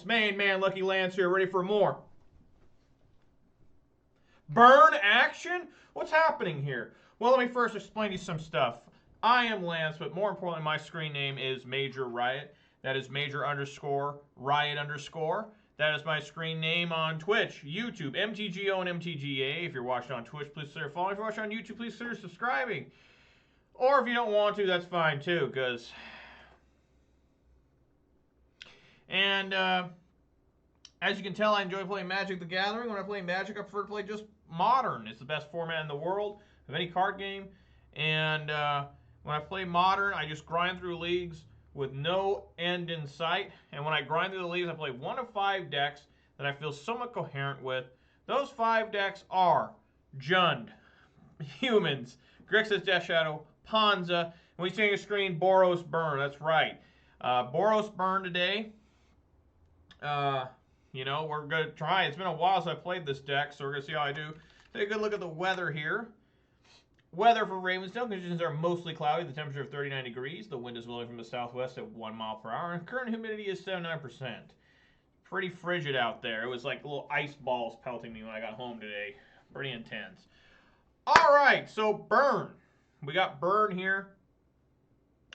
Main man Lucky Lance here, ready for more burn action? What's happening here? Well, let me first explain to you some stuff. I am Lance, but more importantly, my screen name is Major Riot. That is Major _ Riot _ That is my screen name on Twitch, YouTube, MTGO and MTGA. If you're watching on Twitch, please consider following. If you're watching on YouTube, please consider subscribing. Or if you don't want to, that's fine too, because... And, as you can tell, I enjoy playing Magic the Gathering. When I play Magic, I prefer to play just Modern. It's the best format in the world of any card game. And when I play Modern, I just grind through leagues with no end in sight. And when I grind through the leagues, I play 1 of 5 decks that I feel somewhat coherent with. Those 5 decks are Jund, Humans, Grixis Death Shadow, Ponza, and we see on your screen Boros Burn. That's right. Boros Burn today. You know, we're going to try. It's been a while since I played this deck, so we're going to see how I do. Take a good look at the weather here. Weather for Ravensdale. Conditions are mostly cloudy. The temperature of 39 degrees. The wind is blowing from the southwest at 1 mile per hour. And current humidity is 79%. Pretty frigid out there. It was like little ice balls pelting me when I got home today. Pretty intense. All right, so Burn. We got Burn here.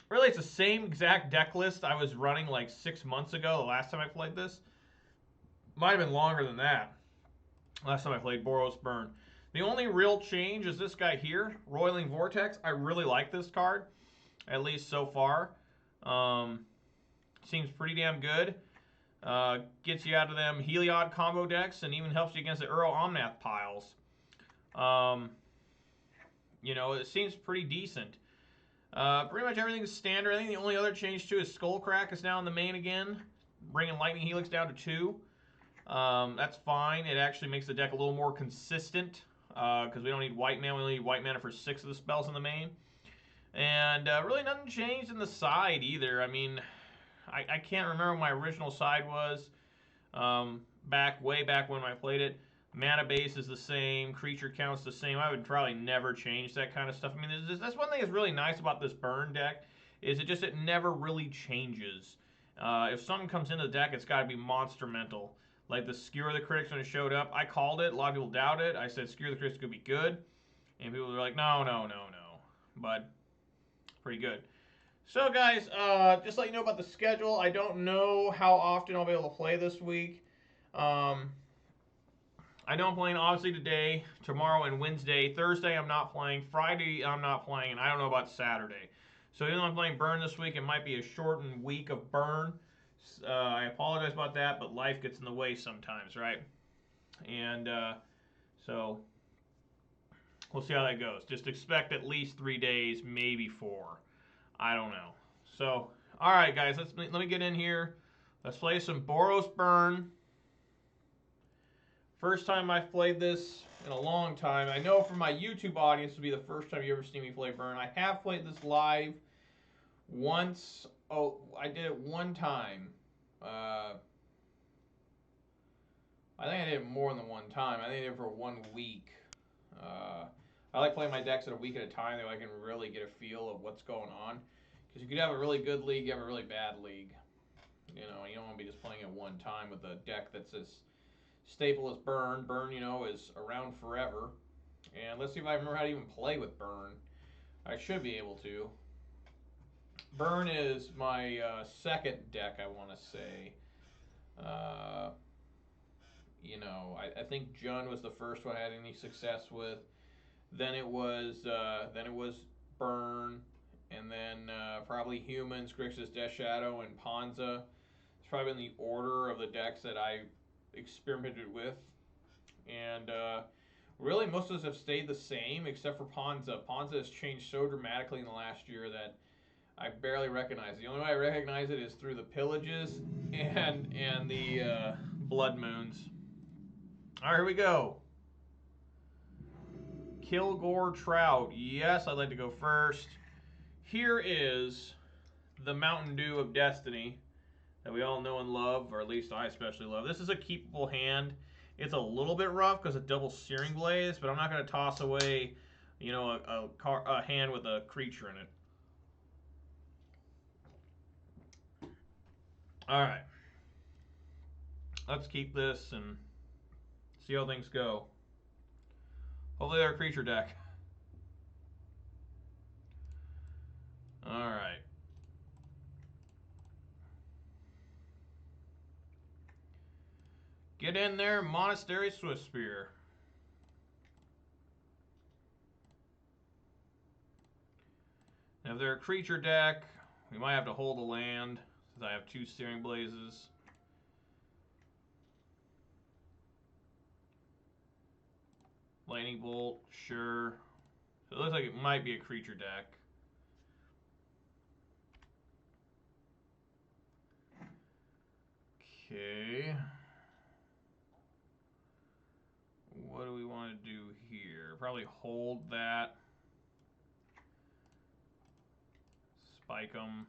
Really, it's the same exact deck list I was running like 6 months ago, the last time I played this. Might have been longer than that. Last time I played Boros Burn. The only real change is this guy here, Roiling Vortex. I really like this card, at least so far. Seems pretty damn good. Gets you out of them Heliod combo decks and even helps you against the Uro Omnath piles. You know, it seems pretty decent. Pretty much everything's standard. I think the only other change too is Skullcrack is now in the main again, bringing Lightning Helix down to 2. That's fine. It actually makes the deck a little more consistent because we don't need white mana. We only need white mana for 6 of the spells in the main. And really nothing changed in the side either. I mean, I can't remember what my original side was way back when I played it. Mana base is the same. Creature count's the same. I would probably never change that kind of stuff. I mean, that's one thing that's really nice about this Burn deck is it never really changes. If something comes into the deck, it's got to be monster mental. Like the Skewer the Critics when it showed up, I called it. A lot of people doubted it. I said Skewer the Critics could be good. And people were like, no. But pretty good. So guys, just let you know about the schedule. I don't know how often I'll be able to play this week. I know I'm playing obviously today, tomorrow, and Wednesday. Thursday I'm not playing. Friday I'm not playing. And I don't know about Saturday. So even though I'm playing Burn this week, it might be a shortened week of Burn. I apologize about that, but life gets in the way sometimes, right? And so we'll see how that goes. Just expect at least 3 days, maybe 4. I don't know. So, all right, guys, let me get in here. Let's play some Boros Burn. First time I've played this in a long time. I know for my YouTube audience, it'll be the first time you ever see me play Burn. I have played this live once. Oh, I did it one time. I think I did it more than one time. I think I did it for 1 week. I like playing my decks at a week at a time, so I can really get a feel of what's going on. Because you could have a really good league, you have a really bad league. You know, you don't want to be just playing at one time with a deck that's as staple as Burn. Burn, you know, is around forever. And let's see if I remember how to even play with Burn. I should be able to. Burn is my second deck, I want to say. You know, I think Jund was the first one I had any success with. Then it was Burn, and then probably Humans, Grixis Death Shadow, and Ponza. It's probably been the order of the decks that I experimented with. And really, most of us have stayed the same except for Ponza. Ponza has changed so dramatically in the last year that I barely recognize it. The only way I recognize it is through the pillages and the blood moons. All right, here we go. Kilgore Trout. Yes, I'd like to go first. Here is the Mountain Dew of Destiny that we all know and love, or at least I especially love. This is a keepable hand. It's a little bit rough because of double Searing Blaze, but I'm not going to toss away, you know, a hand with a creature in it. All right. let's keep this and see how things go. Hopefully they're a creature deck. Alright. Get in there, Monastery Swiftspear. Now if they're a creature deck, we might have to hold a land, since I have 2 Searing Blazes. Lightning Bolt, sure. So it looks like it might be a creature deck. Okay. What do we want to do here? Probably hold that. Spike them.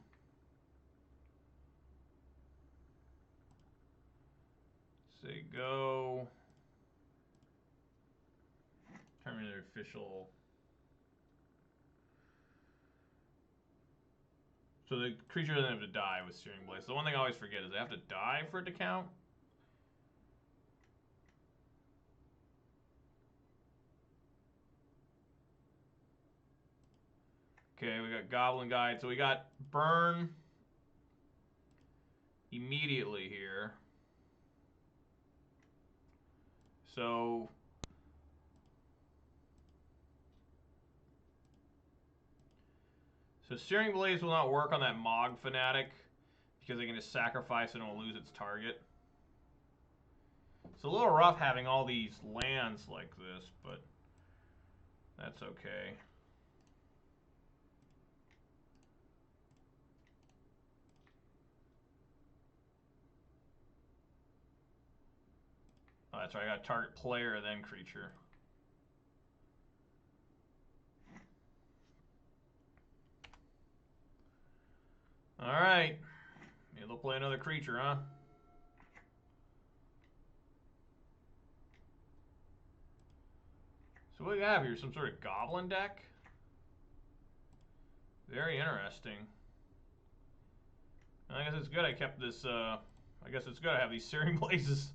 Say go. Determine their official. So the creature doesn't have to die with Searing Blaze. The one thing I always forget is they have to die for it to count. Okay, we got Goblin Guide. So we got burn immediately here. So Searing Blaze will not work on that Mog Fanatic because they can just sacrifice it and it will lose its target. It's a little rough having all these lands like this, but that's okay. Oh, that's right, I got target player, then creature. Alright. Maybe they'll play another creature, huh? So what do we have here? Some sort of goblin deck? Very interesting. I guess it's good I kept this, I guess it's good I have these Searing Blazes.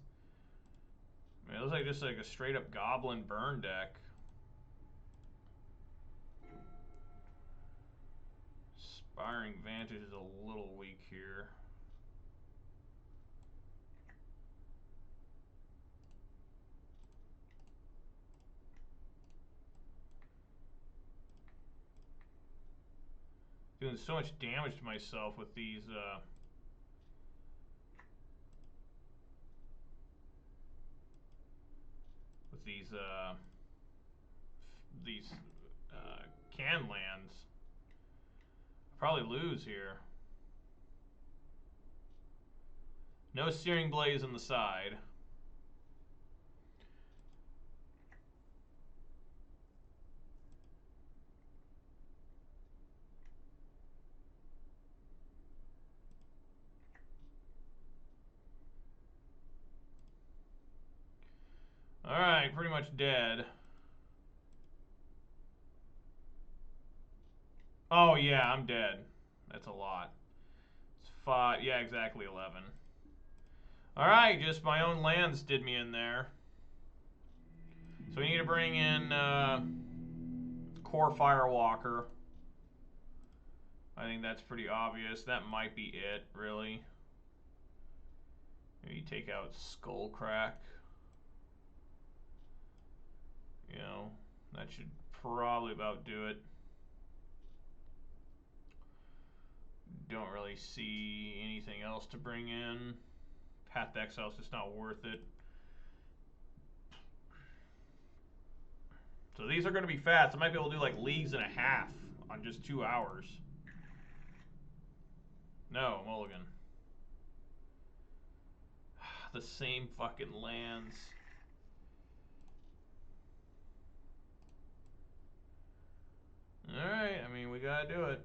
I mean, it looks like just like a straight up goblin burn deck. Inspiring Vantage is a little weak here. Doing so much damage to myself with these can lands. Probably lose here. No Searing Blaze on the side. Alright, pretty much dead. Oh yeah, I'm dead. That's a lot. It's 5, yeah, exactly 11. Alright, just my own lands did me in there. So we need to bring in Core Firewalker. I think that's pretty obvious. That might be it, really. Maybe take out Skullcrack. You know, that should probably about do it. Don't really see anything else to bring in. Path to Exile is just not worth it. So these are going to be fast. I might be able to do like leagues and a half on just 2 hours. No, mulligan. The same fucking lands. Alright, I mean, we gotta do it.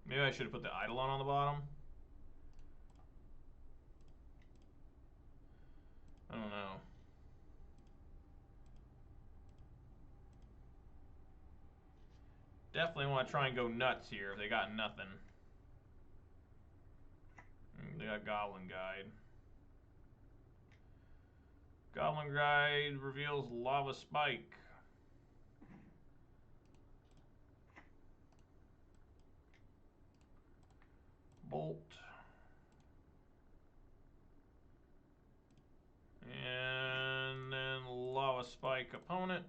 Maybe I should have put the Eidolon on the bottom. I don't know. Definitely want to try and go nuts here if they got nothing. They got Goblin Guide. Goblin Guide reveals Lava Spike. Bolt. And then Lava Spike opponent.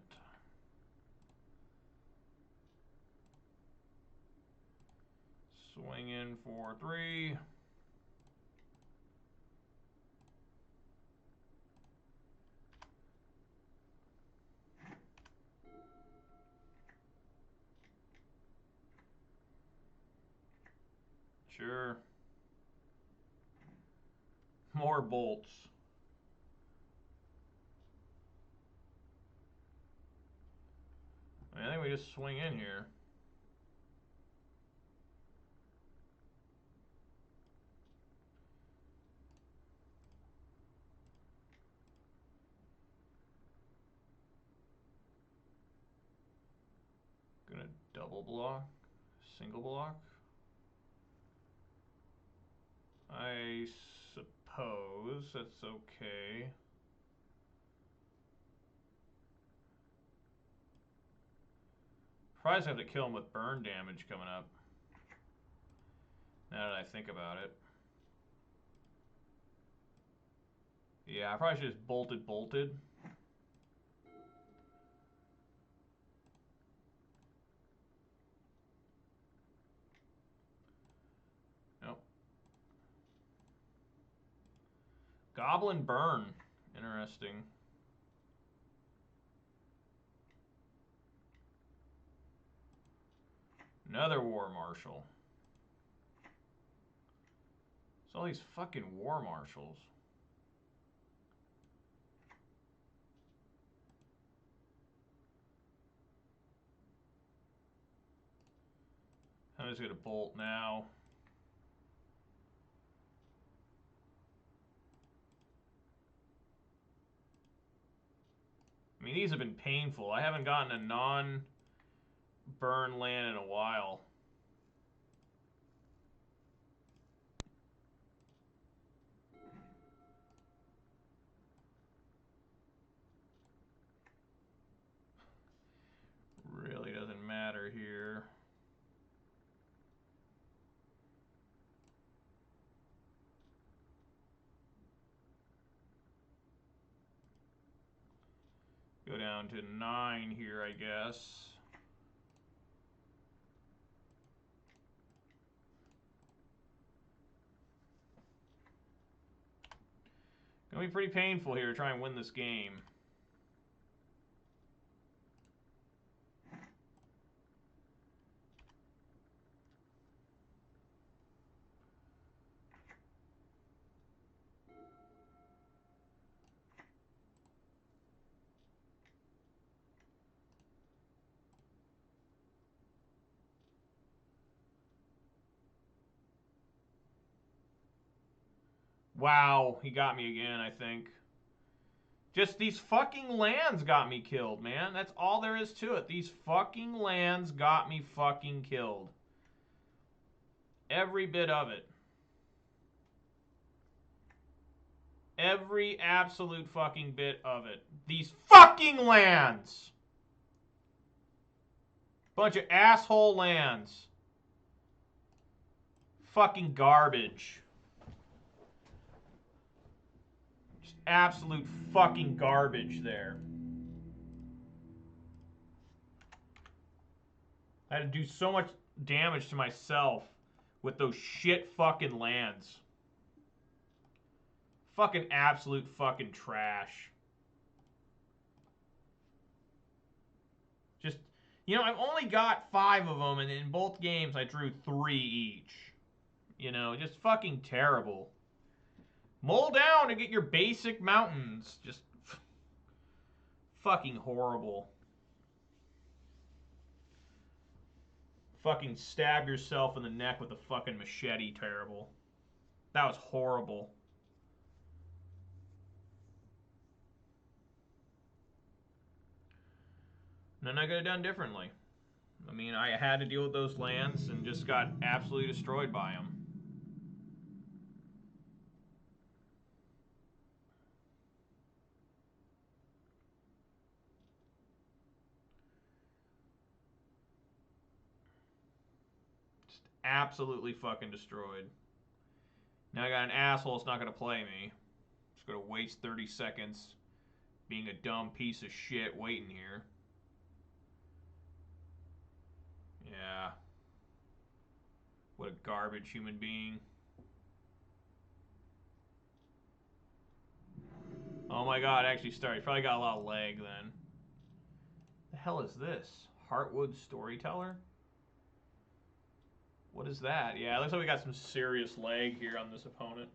Swing in for 3. Sure. More bolts. I think we just swing in here. Gonna double block, single block. I suppose that's okay. Probably just have to kill him with burn damage coming up. Now that I think about it. Yeah, I probably should just bolted. Nope. Goblin burn. Interesting. Another War Marshal. It's all these fucking War Marshals. I'm just gonna bolt now. I mean, these have been painful. I haven't gotten a non-burn land in a while. Really doesn't matter here. Go down to 9 here, I guess. Gonna be pretty painful here to try and win this game. Wow, he got me again, I think. Just these fucking lands got me killed, man. That's all there is to it. These fucking lands got me fucking killed. Every bit of it. Every absolute fucking bit of it. These fucking lands! Bunch of asshole lands. Fucking garbage. Just absolute fucking garbage there. I had to do so much damage to myself with those shit fucking lands. Fucking absolute fucking trash. Just, you know, I've only got 5 of them, and in both games I drew 3 each. You know, just fucking terrible. Mull down to get your basic mountains. Just fucking horrible. Fucking stab yourself in the neck with a fucking machete. Terrible. That was horrible. Then I could have done differently. I mean, I had to deal with those lands and just got absolutely destroyed by them. Just absolutely fucking destroyed. Now I got an asshole that's not going to play me. Just going to waste 30 seconds being a dumb piece of shit waiting here. Yeah. What a garbage human being. Oh my god, actually started. Probably got a lot of lag then. The hell is this? Heartwood Storyteller? What is that? Yeah, it looks like we got some serious lag here on this opponent.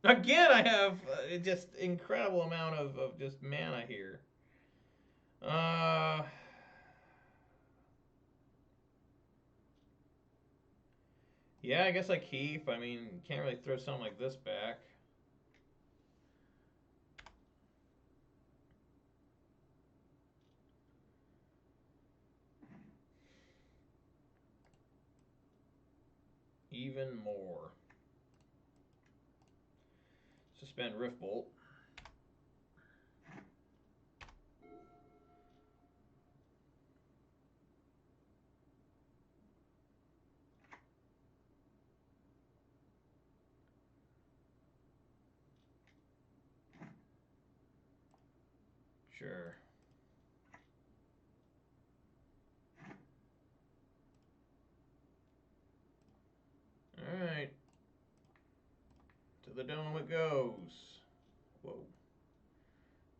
Again, I have just incredible amount of just mana here. Yeah, I guess I keep. I mean, can't really throw something like this back. Even more. Suspend Riftbolt. Sure. Alright. To the dome it goes. Whoa.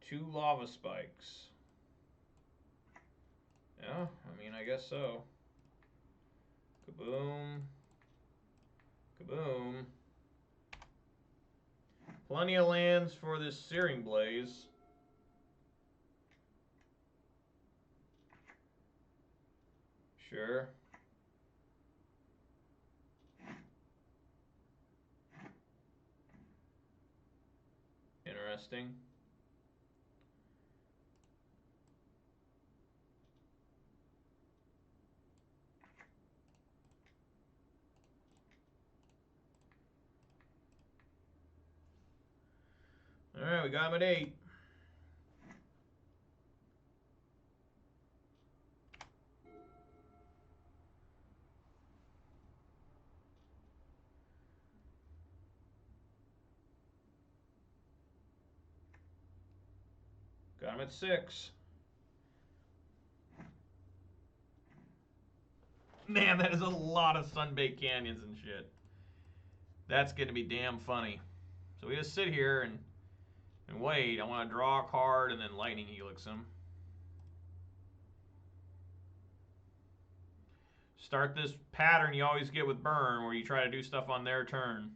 2 lava spikes. Yeah, I mean, I guess so. Kaboom. Kaboom. Plenty of lands for this Searing Blaze. Sure. Interesting. Alright, we got him at 8. Got him at 6. Man, that is a lot of Sunbaked Canyons and shit. That's going to be damn funny. So we just sit here and wait. I want to draw a card and then Lightning Helix him. Start this pattern you always get with Burn where you try to do stuff on their turn.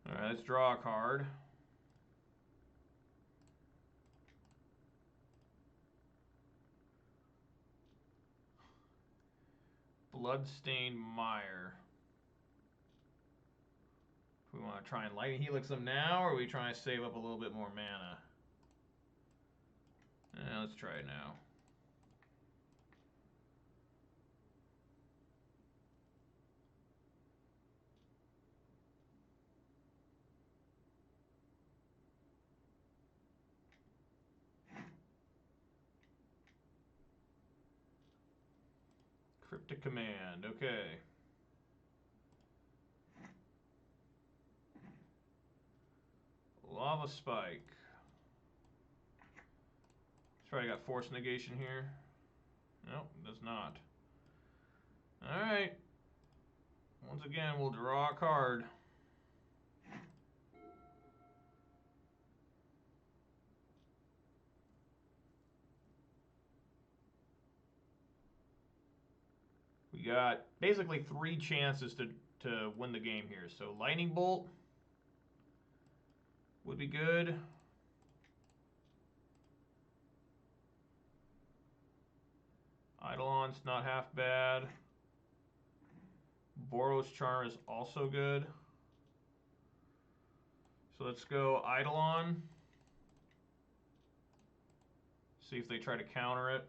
Alright, let's draw a card. Bloodstained Mire. We want to try and Lightning Helix them now, or are we trying to save up a little bit more mana? Let's try it now. Cryptic Command, okay. Lava Spike. Let's try. I got Force Negation here. Nope, does not. Alright. Once again, we'll draw a card. We got basically 3 chances to to win the game here. So lightning bolt would be good. Eidolon's not half bad. Boros charm is also good. So let's go Eidolon. See if they try to counter it.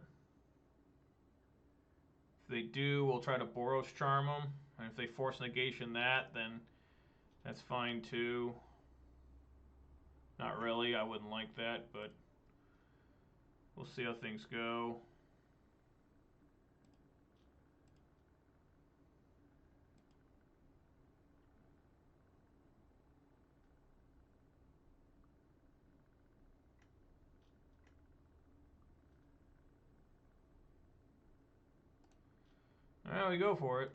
If they do, we'll try to Boros charm them. And if they force negation that, then that's fine too. Not really, I wouldn't like that, but we'll see how things go. Well, we go for it.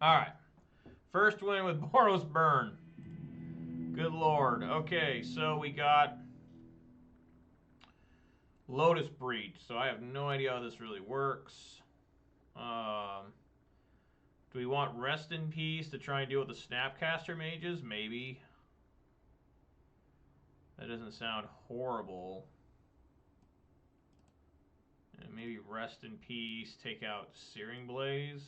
Alright. First win with Boros Burn. Good lord. Okay, so we got Lotus Breach. So I have no idea how this really works. Do we want Rest in Peace to try and deal with the Snapcaster mages? Maybe. That doesn't sound horrible. And maybe Rest in Peace, take out Searing Blaze.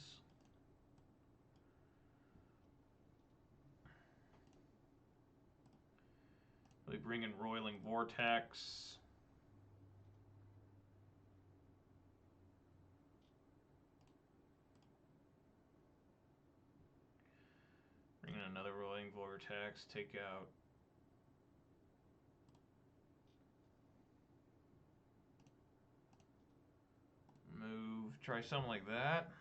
Really bring in Roiling Vortex. Bring in another Roiling Vortex, take out move, try something like that.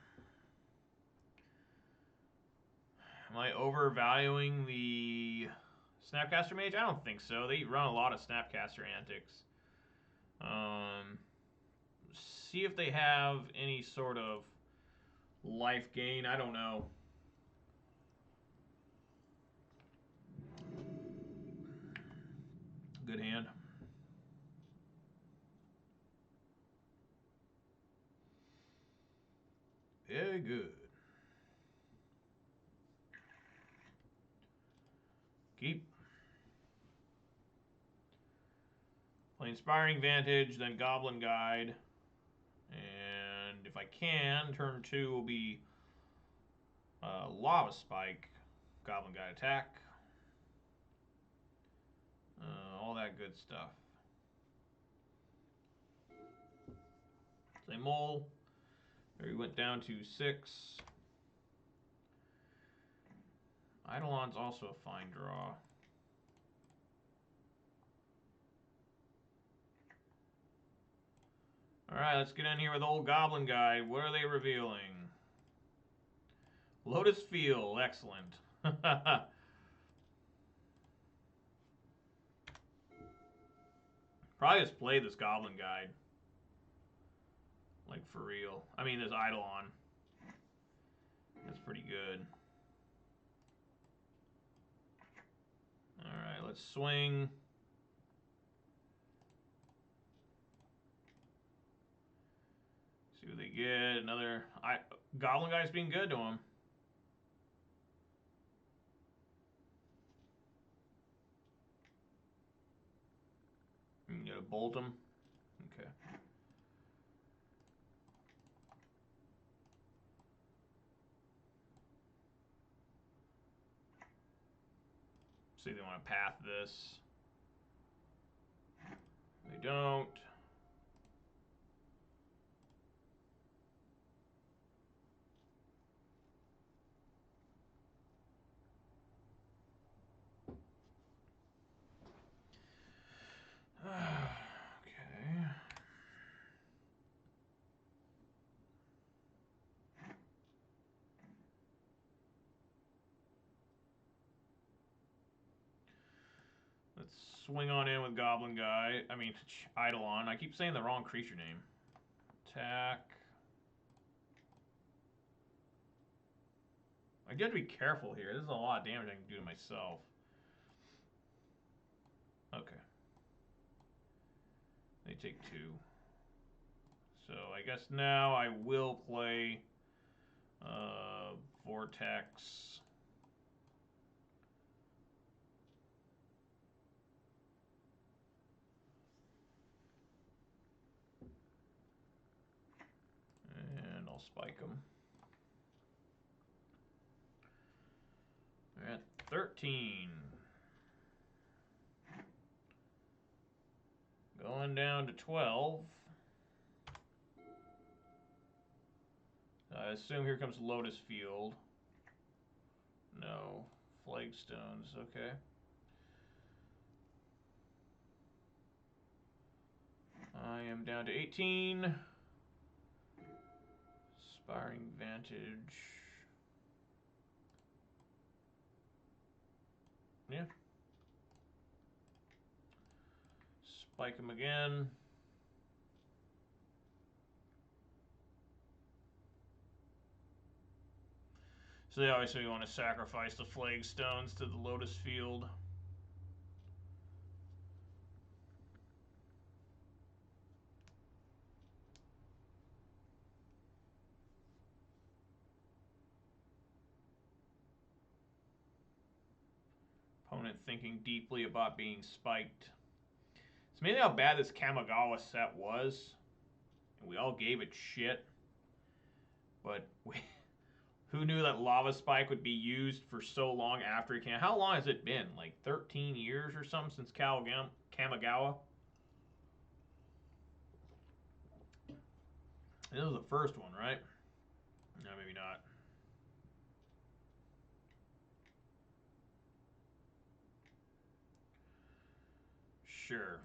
Am I overvaluing the Snapcaster Mage? I don't think so. They run a lot of Snapcaster antics. See if they have any sort of life gain. I don't know. Good hand. Very good. Keep. Play Inspiring Vantage, then Goblin Guide. And if I can, turn 2 will be Lava Spike, Goblin Guide attack. All that good stuff. Say Mole. There he went down to 6. Eidolon's also a fine draw. Alright, let's get in here with old Goblin Guide. What are they revealing? Lotus Field, excellent. Probably just play this Goblin Guide. Like, for real. I mean, this Eidolon. That's pretty good. Alright, let's swing. See what they get. Another... Goblin Guy's being good to him. You can get a bolt him. Okay. See if they want to path this. They don't. Okay. Let's swing on in with Goblin Guy. I mean, Eidolon. I keep saying the wrong creature name. Attack. I got to be careful here. This is a lot of damage I can do to myself. Okay. They take 2. So I guess now I will play Vortex. And I'll spike them. At 13. Going down to 12. I assume here comes Lotus Field. No. Flagstones, okay. I am down to 18. Aspiring Vantage. Yeah. Spike him again. So they obviously want to sacrifice the Flagstones to the Lotus Field. Opponent thinking deeply about being spiked. It's amazing how bad this Kamigawa set was. And we all gave it shit. But who knew that Lava Spike would be used for so long after it came? How long has it been? Like 13 years or something since Kamigawa? This was the first one, right? No, maybe not. Sure.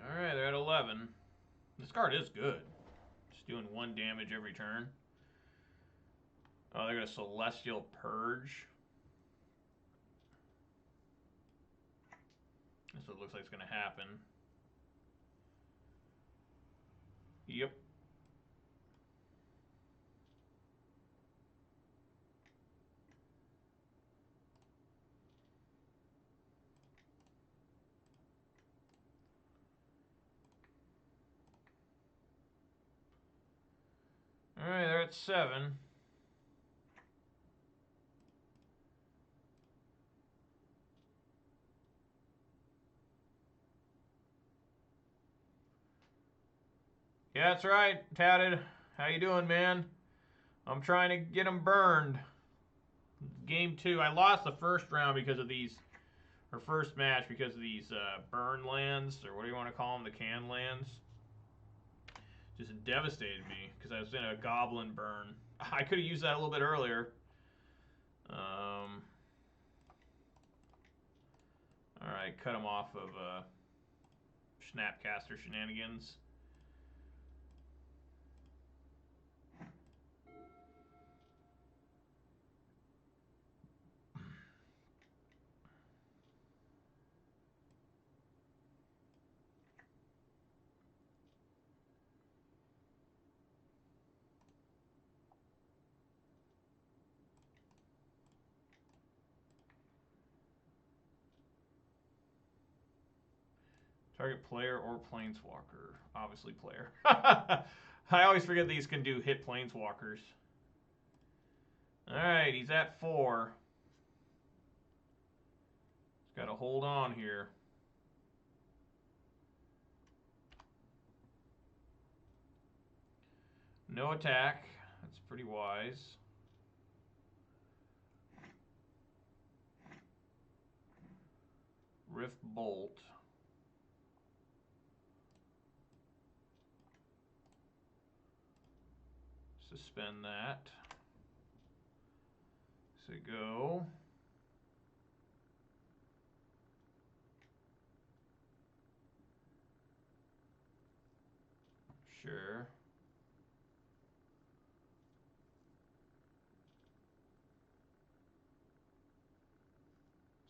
Alright, they're at 11. This card is good. Just doing 1 damage every turn. Oh, they're going to Celestial Purge. That's what it looks like it's going to happen. Yep. Alright, they're at 7. Yeah, that's right, Tatted. How you doing, man? I'm trying to get them burned. Game 2. I lost the first round because of these, or first match because of these burn lands, or what do you want to call them, the can lands. Just devastated me because I was in a goblin burn. I could have used that a little bit earlier. Alright, cut him off of Snapcaster Shenanigans. Target player or planeswalker. Obviously player. I always forget these can do hit planeswalkers. Alright, he's at 4. He's got to hold on here. No attack. That's pretty wise. Rift Bolt. Suspend that. So go. Sure.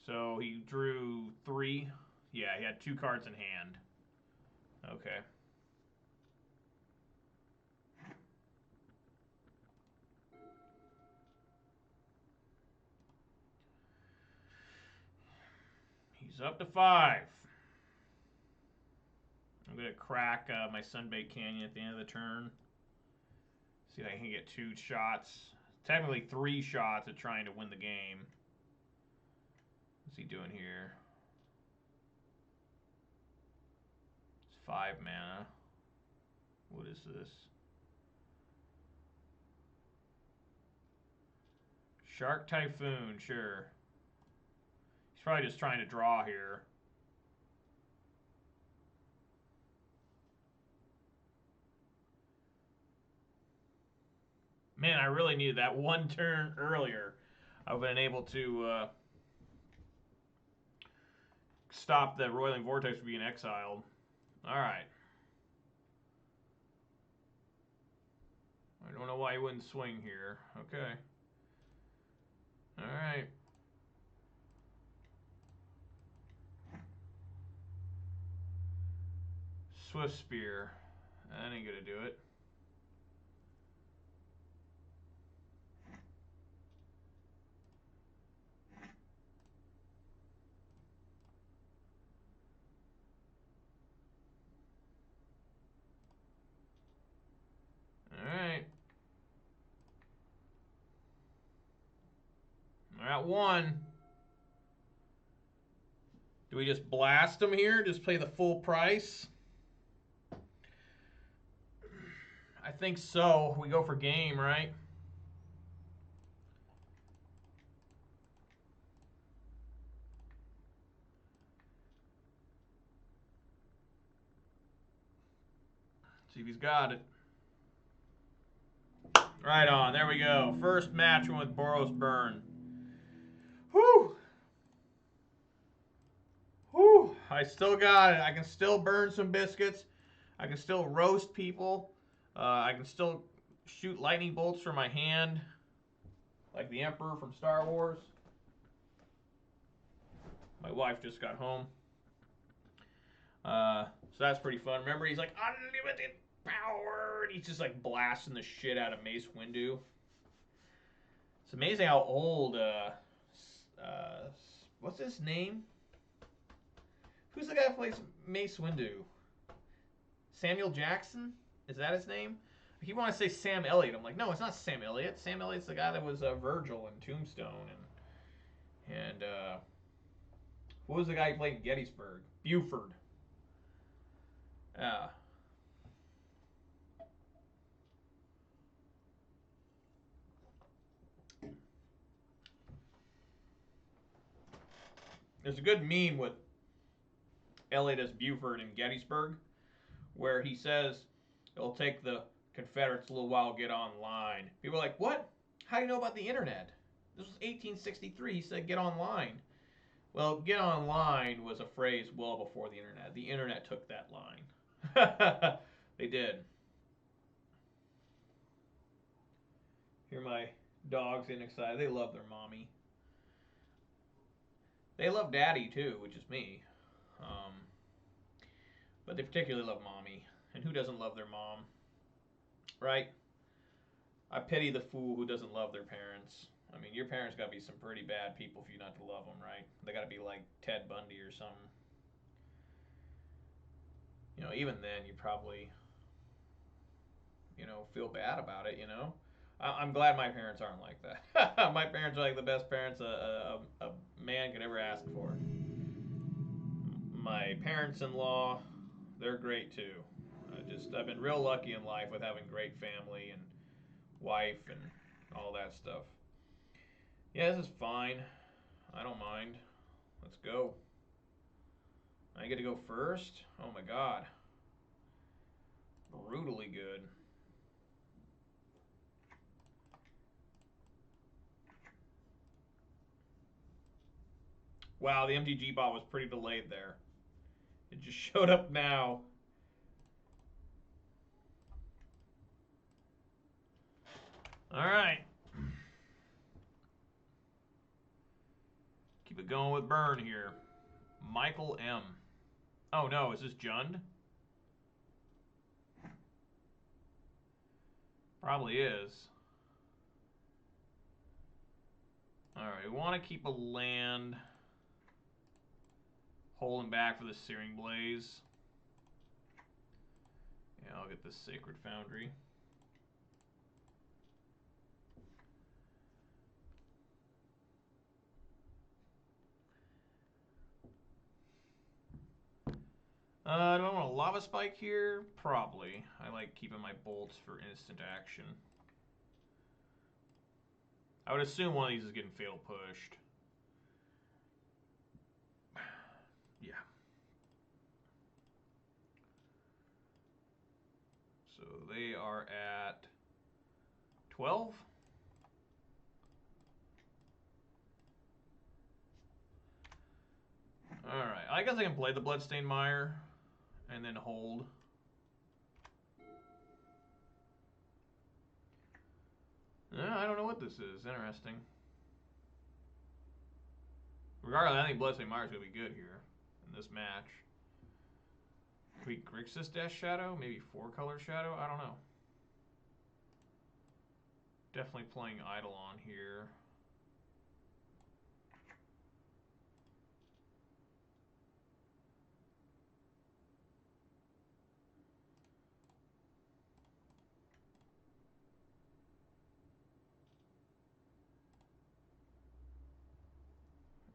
So he drew 3. Yeah, he had 2 cards in hand. Okay. He's up to 5. I'm going to crack my Sunbait Canyon at the end of the turn. See if I can get 2 shots. Technically 3 shots at trying to win the game. What's he doing here? It's 5 mana. What is this? Shark Typhoon, sure. He's probably just trying to draw here. Man, I really needed that 1 turn earlier. I've been able to stop the Roiling Vortex from being exiled. Alright. I don't know why he wouldn't swing here. Okay. Alright. Swift Spear. That ain't gonna do it. Alright. We're at 1. Do we just blast him here? Just play the full price? I think so. We go for game, right? See if he's got it. Right on. There we go. First match with Boros Burn. Whew. Whew. I still got it. I can still burn some biscuits. I can still roast people. I can still shoot lightning bolts from my hand. Like the Emperor from Star Wars. My wife just got home. So that's pretty fun. Remember, he's like, unlimited power. And he's just like blasting the shit out of Mace Windu. It's amazing how old, what's his name? Who's the guy who plays Mace Windu? Samuel Jackson? Is that his name? I keep wanting to say Sam Elliott. I'm like, no, it's not Sam Elliott. Sam Elliott's the guy that was Virgil in Tombstone. And who was the guy who played in Gettysburg? Buford. Yeah. There's a good meme with Elliott as Buford in Gettysburg where he says it'll take the Confederates a little while to get online. People are like, what? How do you know about the internet? This was 1863. He said get online. Well, get online was a phrase well before the internet. The internet took that line. They did. Hear my dogs getting excited. They love their mommy. They love daddy too, which is me. But they particularly love mommy. And who doesn't love their mom? Right? I pity the fool who doesn't love their parents. I mean, your parents got to be some pretty bad people for you not to love them, right? They got to be like Ted Bundy or something. You know, even then, you probably, feel bad about it, I'm glad my parents aren't like that. My parents are like the best parents a man could ever ask for. My parents-in-law, they're great too. I've been real lucky in life with having great family and wife and all that stuff. Yeah, this is fine. I don't mind. Let's go. I get to go first? Oh my god. Brutally good. Wow, the MTG bot was pretty delayed there. It just showed up now. Alright. Keep it going with Burn here. Michael M. Oh no, is this Jund? Probably is. Alright, we want to keep a land. Holding back for the Searing Blaze. Yeah, I'll get this Sacred Foundry. Do I want a Lava Spike here? Probably. I like keeping my bolts for instant action. I would assume one of these is getting fatal pushed. Yeah. So they are at 12. Alright, I guess I can play the Bloodstained Mire and then hold. I don't know what this is. Interesting. Regardless, I think Bloodstained Mire is going to be good here in this match. Maybe Grixis Death Shadow? Maybe 4-color Shadow? I don't know. Definitely playing Eidolon here.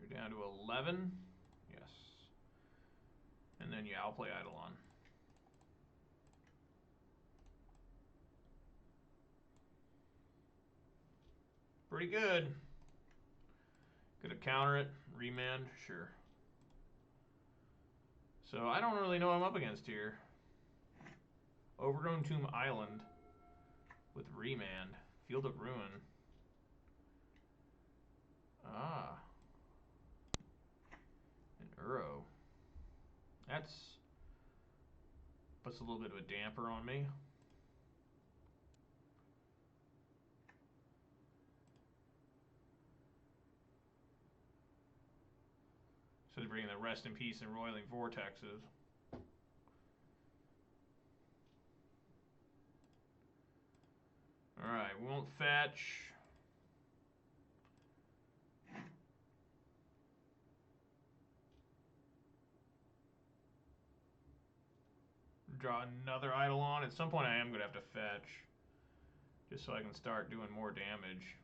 We're down to 11. Yes. And then, yeah, I'll play Eidolon. Pretty good. Gonna counter it. Remand, sure. So I don't really know what I'm up against here. Overgrown Tomb Island with Remand. Field of Ruin. Ah. An Uro. That's puts a little bit of a damper on me. So they're bringing the Rest in Peace and Roiling Vortexes. Alright, we won't fetch. Draw another Eidolon. At some point I am going to have to fetch. Just so I can start doing more damage.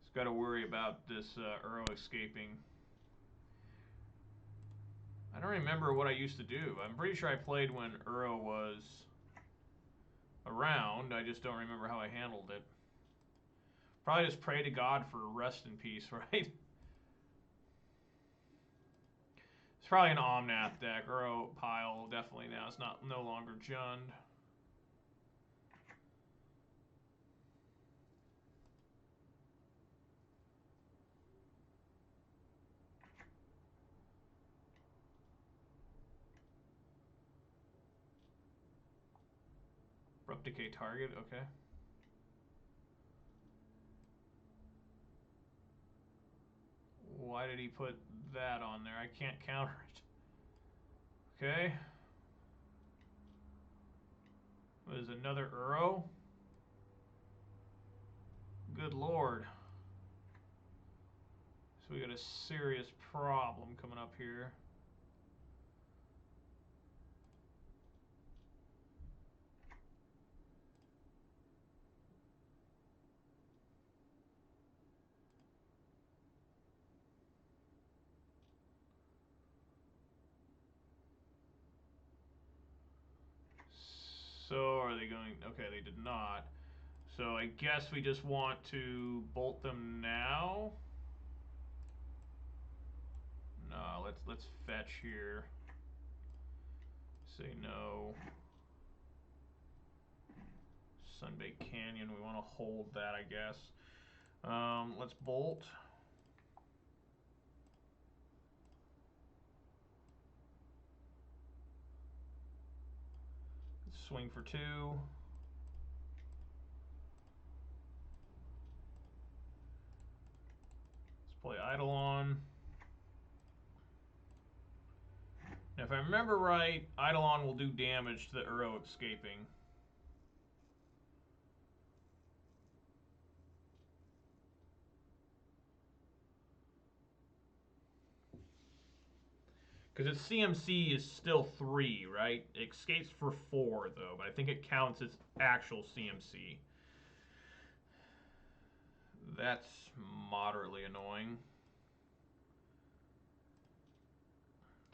Just got to worry about this Uro escaping. I don't remember what I used to do. I'm pretty sure I played when Uro was around. I just don't remember how I handled it. Probably just pray to God for rest in peace, right? It's probably an Omnath deck. Uro pile, definitely now. It's no longer Jund. Abrupt Decay target, okay. Why did he put that on there? I can't counter it. Okay. What is another Uro? Good lord. So we got a serious problem coming up here. So are they going? Okay, they did not. So I guess we just want to bolt them now. No, let's fetch here. Say no. Sunbaked Canyon. We want to hold that, I guess. Let's bolt. Let's swing for 2. Let's play Eidolon. Now, if I remember right, Eidolon will do damage to the Uro escaping. Because its CMC is still 3, right? It escapes for 4, though, but I think it counts as actual CMC. That's moderately annoying.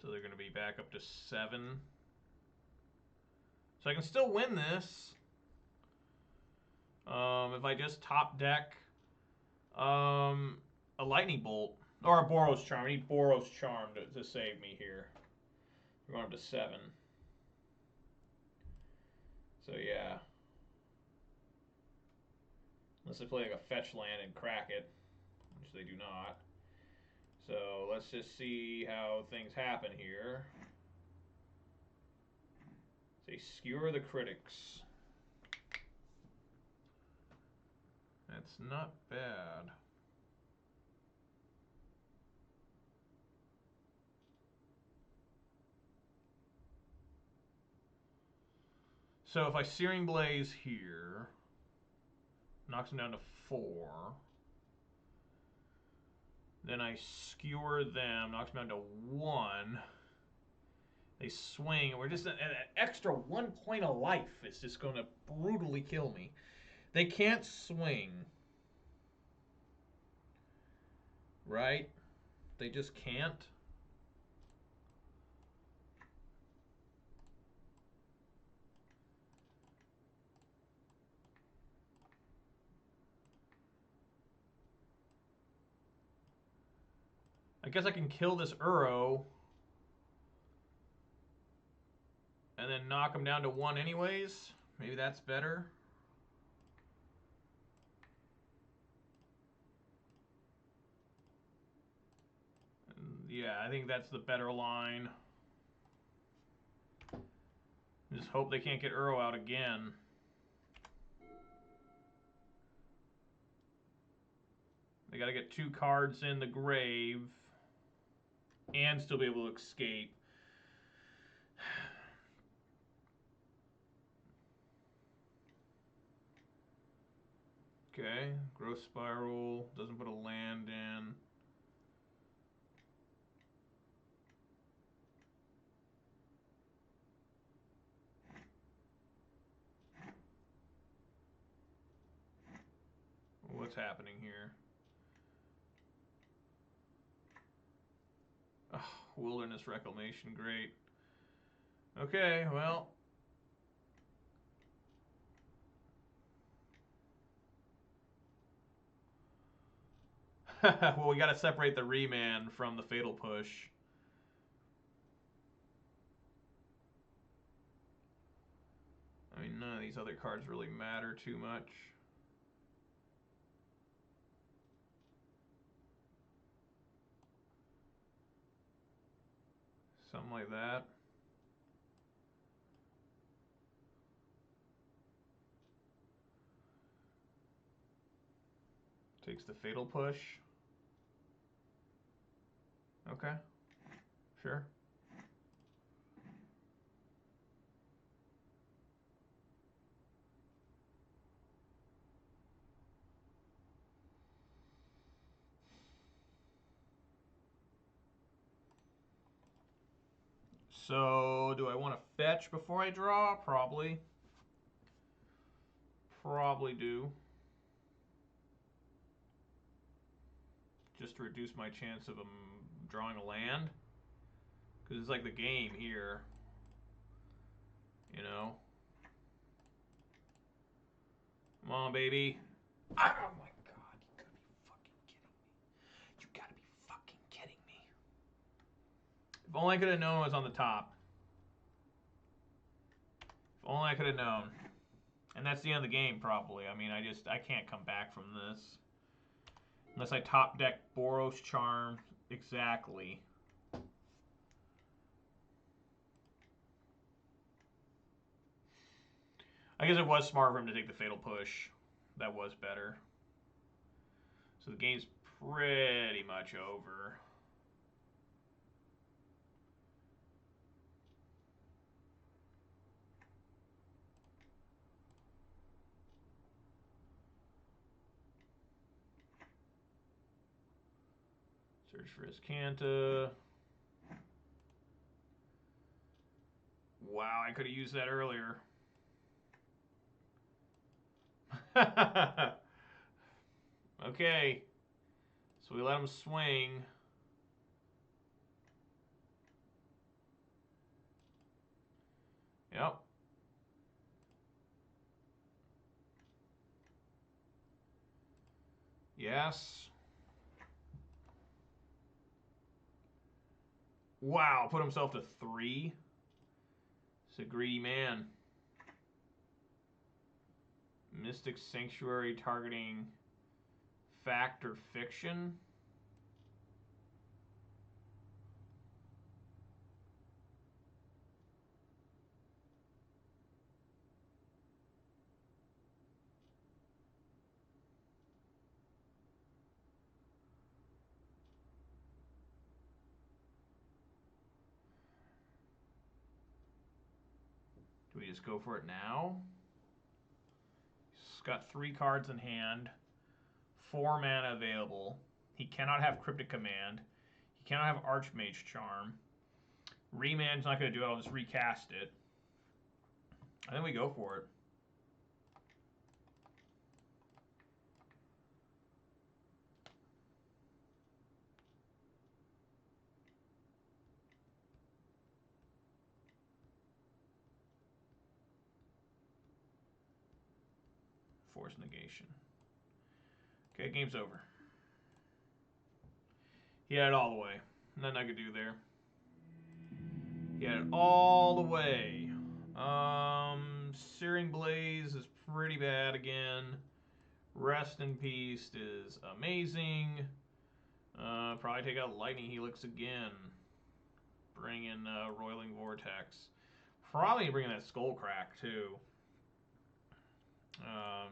So they're going to be back up to 7. So I can still win this. If I just top deck a lightning bolt or a Boros charm. I need Boros charm to save me here. We're going up to 7. So yeah. Unless they play like a fetch land and crack it, which they do not. So let's just see how things happen here. They skewer the critics. That's not bad. So if I Searing Blaze here, knocks them down to 4. Then I skewer them, knocks them down to 1. They swing, and we're just an extra 1 point of life is just going to brutally kill me. They can't swing. Right? They just can't. I guess I can kill this Uro and then knock him down to 1 anyways. Maybe that's better. Yeah, I think that's the better line. Just hope they can't get Uro out again. They got to get 2 cards in the grave and still be able to escape. Okay, Growth Spiral, doesn't put a land in. What's happening here? Oh, Wilderness Reclamation, great. Okay, well. Well, we got to separate the Remand from the Fatal Push. I mean, none of these other cards really matter too much. Something like that. Takes the Fatal Push. Okay. Sure. So, do I want to fetch before I draw? Probably. Probably do. Just to reduce my chance of drawing a land. Because it's like the game here. You know? Come on, baby. Oh my god, you gotta be fucking kidding me. If only I could have known it was on the top. If only I could have known. And that's the end of the game, probably. I mean, I can't come back from this. Unless I top deck Boros Charm. Exactly. I guess it was smart for him to take the Fatal Push. That was better. So the game's pretty much over. Search for Iskanta. Wow, I could have used that earlier. Okay. So we let him swing. Yep. Yes. Wow, put himself to 3. It's a greedy man. Mystic Sanctuary targeting fact or fiction. Do we just go for it now? He's got 3 cards in hand, 4 mana available. He cannot have Cryptic Command. He cannot have Archmage Charm. Reman's not going to do it. I'll just recast it. I think we go for it. Force negation. Okay, game's over. He had it all the way. Nothing I could do there. He had it all the way. Searing Blaze is pretty bad again. Rest in Peace is amazing. Probably take out Lightning Helix again. Bring in Roiling Vortex. Probably bring in that Skull Crack too.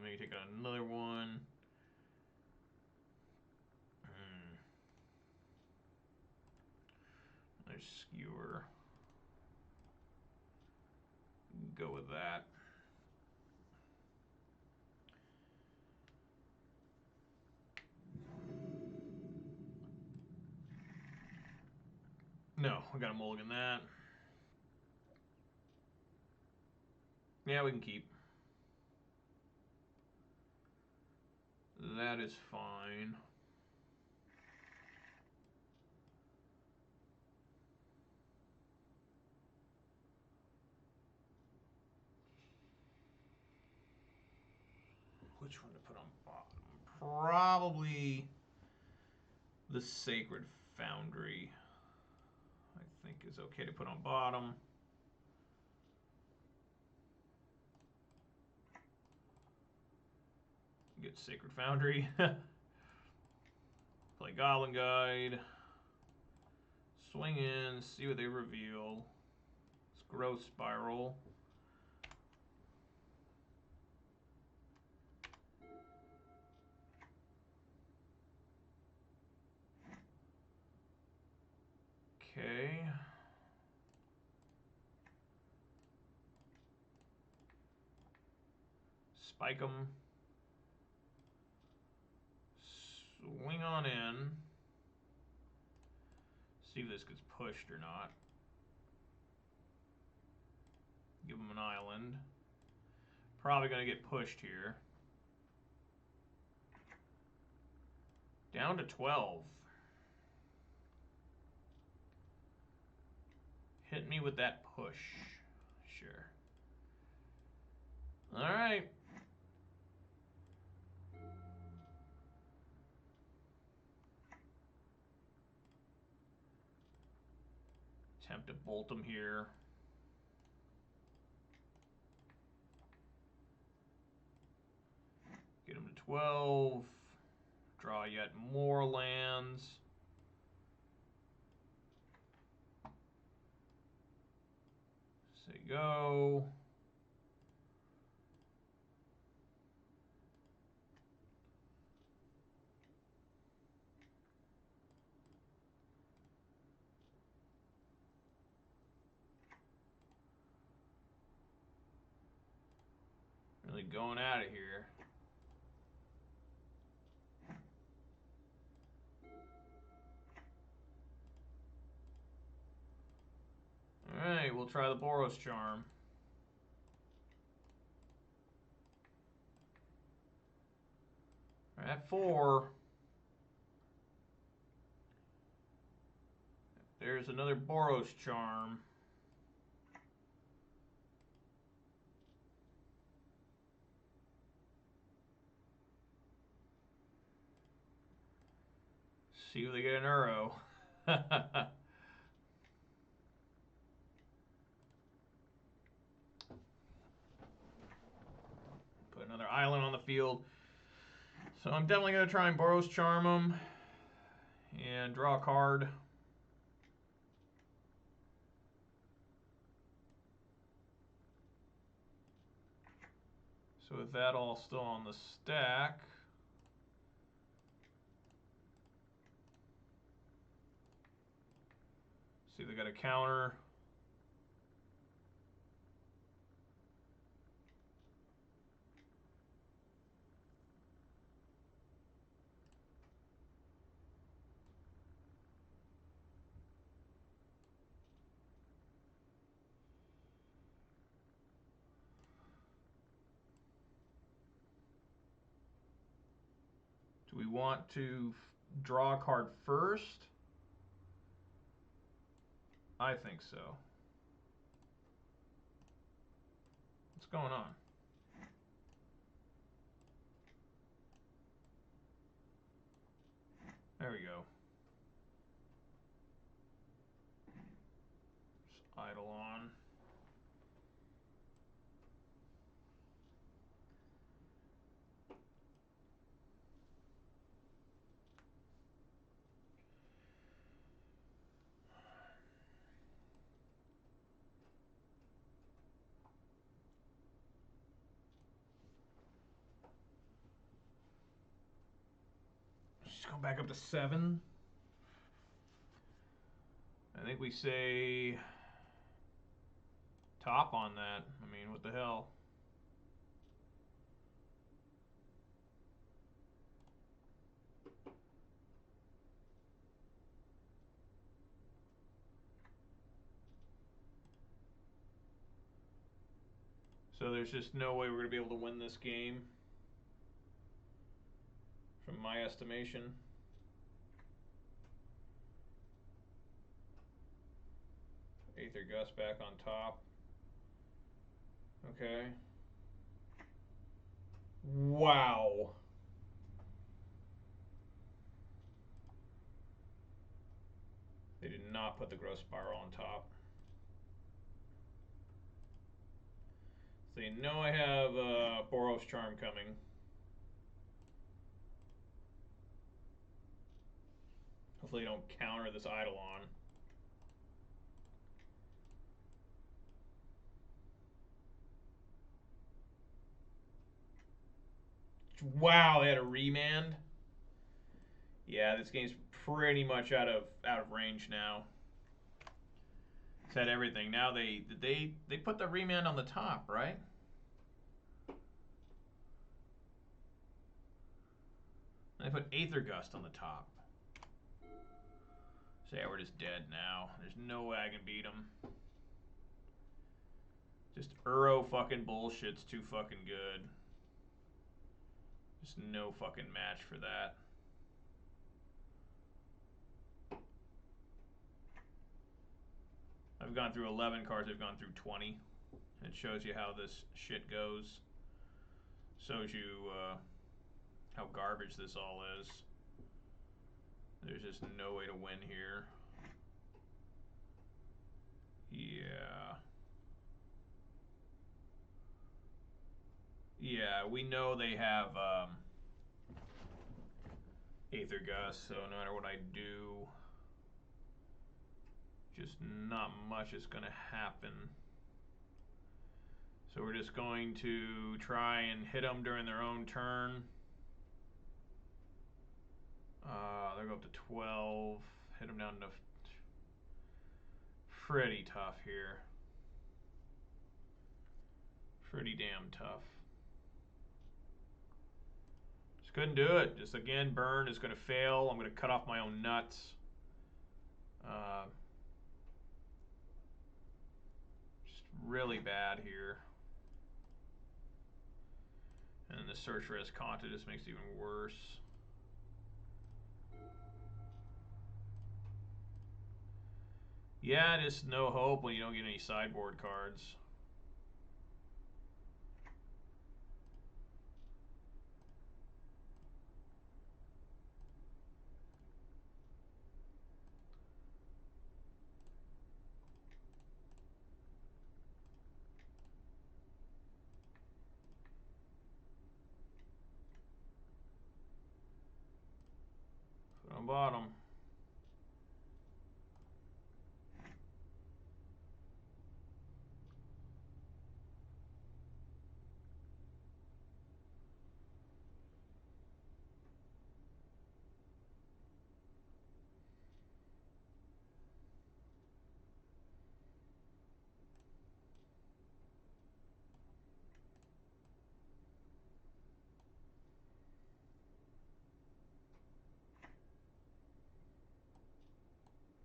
Maybe take out another one. There's Skewer. Go with that. No, I got to mulligan that. Yeah, we can keep. That is fine. Which one to put on bottom? Probably the Sacred Foundry. I think is okay to put on bottom. Get Sacred Foundry. Play Goblin Guide. Swing in, see what they reveal. It's Growth Spiral. Okay. Spike them. Swing on in. See if this gets pushed or not. Give them an island. Probably going to get pushed here. Down to 12. Hit me with that push. Sure. All right. Attempt to bolt them here. Get them to 12. Draw yet more lands. Say go. Really going out of here. All right, we'll we'll try the Boros charm. At 4. There's another Boros charm. See if they get an Uro. Put another island on the field. So I'm definitely going to try and Boros charm them and draw a card. So with that all still on the stack, see they got a counter. Do we want to draw a card first? I think so. What's going on? There we go. Just idle on. Just go back up to 7. I think we say top on that. I mean, what the hell? So there's just no way we're going to be able to win this game, from my estimation. Aether Gust back on top. Okay. Wow. They did not put the Growth Spiral on top. So you know I have a Boros Charm coming. Hopefully you don't counter this Eidolon. Wow, they had a remand. Yeah, this game's pretty much out of range now. It's had everything. Now they put the remand on the top, right? They put Aether Gust on the top. So yeah, we're just dead now. There's no way I can beat them. Just Uro fucking bullshit's too fucking good. Just no fucking match for that. I've gone through 11 cards, I've gone through 20. It shows you how this shit goes. Shows you how garbage this all is. There's just no way to win here. Yeah. Yeah, we know they have Aether Gust, so no matter what I do, just not much is going to happen. So we're just going to try and hit them during their own turn. They'll go up to 12. Hit them down to pretty tough here. Pretty damn tough. Just couldn't do it. Just again, burn is going to fail. I'm going to cut off my own nuts. really bad here. And the search for Escanta just makes it even worse. Yeah, just no hope when you don't get any sideboard cards. Put on bottom.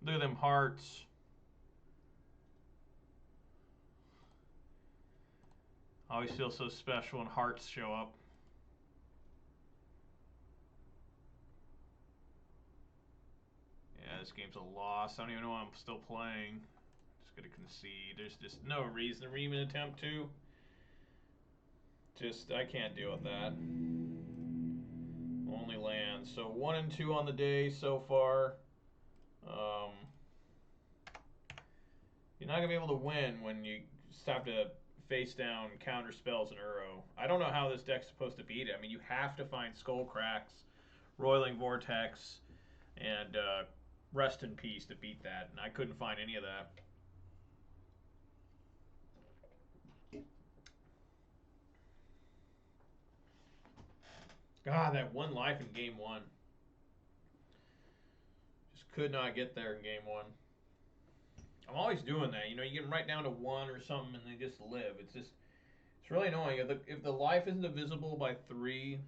Look at them hearts. I always feel so special when hearts show up. Yeah, this game's a loss. I don't even know why I'm still playing. Just gonna concede. There's just no reason to even attempt to. Just, I can't deal with that. Only lands. So 1 and 2 on the day so far. You're not going to be able to win when you just have to face down counter spells and Uro. I don't know how this deck's supposed to beat it. I mean, you have to find Skull Cracks, Roiling Vortex, and Rest in Peace to beat that. And I couldn't find any of that. God, that one life in game one. Just could not get there in game one. I'm always doing that. You know, you get them right down to 1 or something and they just live. It's just, it's really annoying. If the life isn't divisible by 3,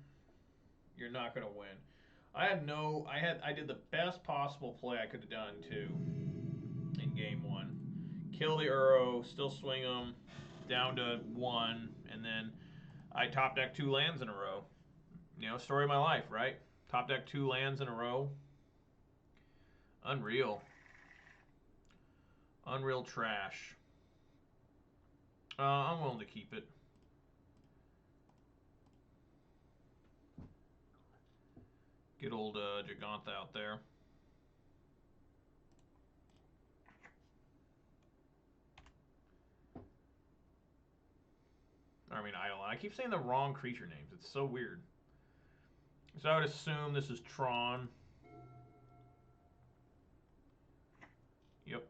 you're not going to win. I did the best possible play I could have done too in game 1. Kill the Uro, still swing them down to 1, and then I top deck 2 lands in a row. You know, story of my life, right? Top deck 2 lands in a row. Unreal. Unreal trash. I'm willing to keep it. Get old Giganta out there. I mean, Eidolon. I keep saying the wrong creature names. It's so weird. So I would assume this is Tron. Yep.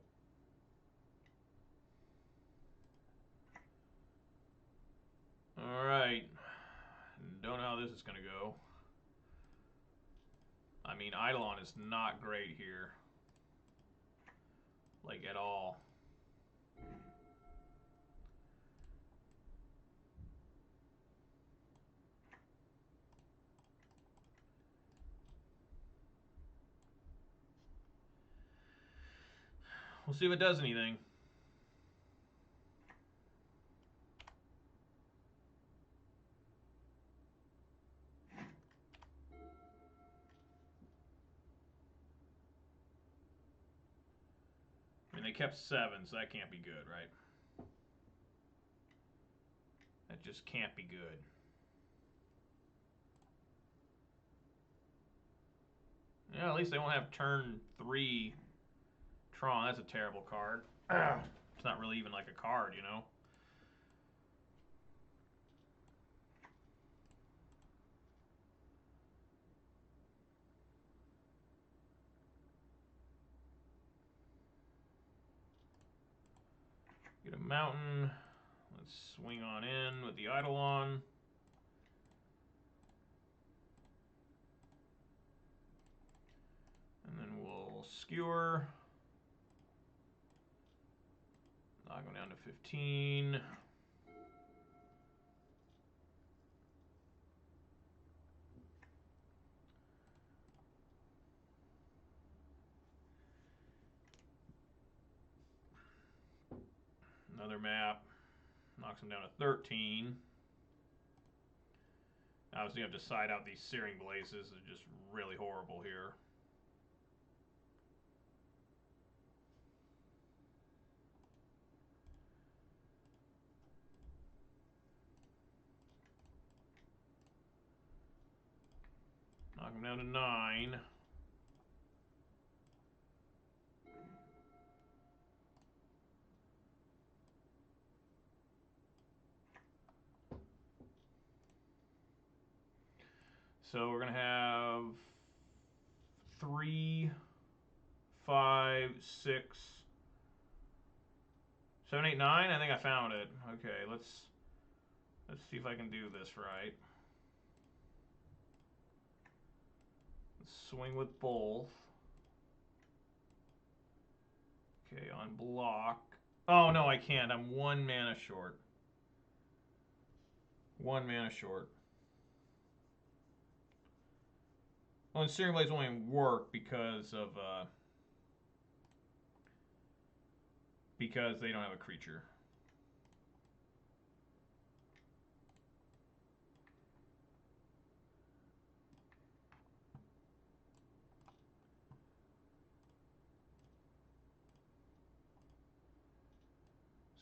Alright. Don't know how this is going to go. I mean, Eidolon is not great here. Like, at all. We'll see if it does anything. I mean, they kept 7, so that can't be good, right? That just can't be good. Yeah, at least they won't have turn 3 Tron. That's a terrible card. It's not really even like a card, you know? Get a mountain. Let's swing on in with the Eidolon. And then we'll skewer. Knock them down to 15. Another map. Knocks him down to 13. Obviously, you have to side out these Searing Blazes. They're just really horrible here. Knock him down to 9. So we're going to have 3, 5, 6, 7, 8, 9. I think I found it. Okay, let's see if I can do this right. Let's swing with both. Okay, on block. Oh, no, I can't. I'm 1 mana short. 1 mana short. Well, and Searing Blades only work because they don't have a creature.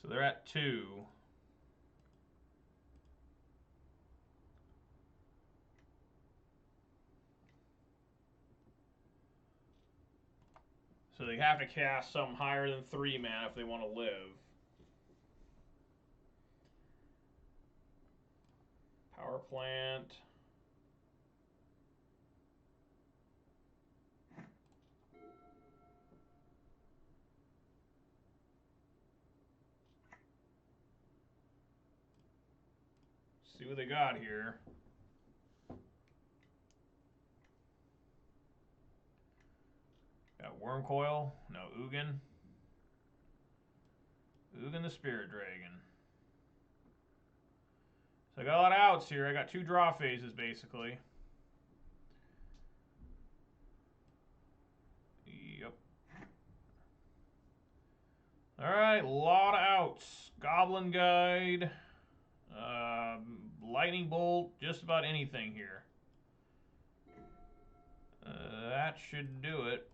So they're at 2. So they have to cast something higher than 3 mana if they want to live. Power plant. See what they got here. Got Worm Coil. No, Ugin. Ugin the Spirit Dragon. So I got a lot of outs here. I got 2 draw phases, basically. Yep. Alright, a lot of outs. Goblin Guide. Lightning Bolt. Just about anything here. That should do it.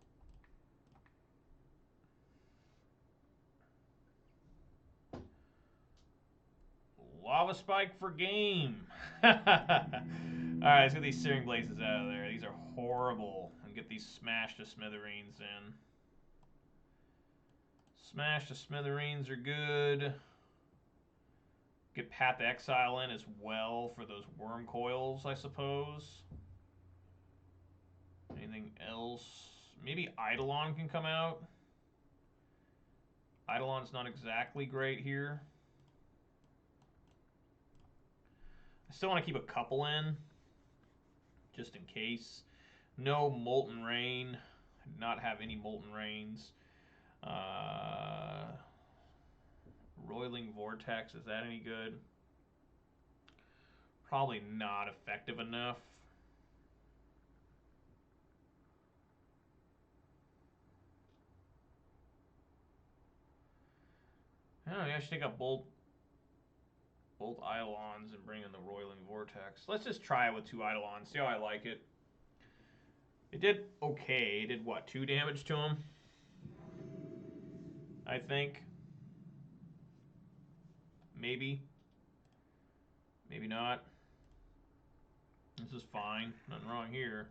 Lava Spike for game. Alright, let's get these Searing Blazes out of there. These are horrible. And get these Smash to Smithereens in. Smash to Smithereens are good. Get Path to Exile in as well for those Worm Coils, I suppose. Anything else? Maybe Eidolon can come out. Eidolon's not exactly great here. I still want to keep a couple in, just in case. No Molten Rain. I did not have any Molten Rains. Roiling Vortex, is that any good? Probably not effective enough. I don't know, I should take up both Eidolons and bring in the Roiling Vortex. Let's just try it with 2 Eidolons, see how I like it. It did okay. It did what, 2 damage to him? I think. Maybe. Maybe not. This is fine. Nothing wrong here.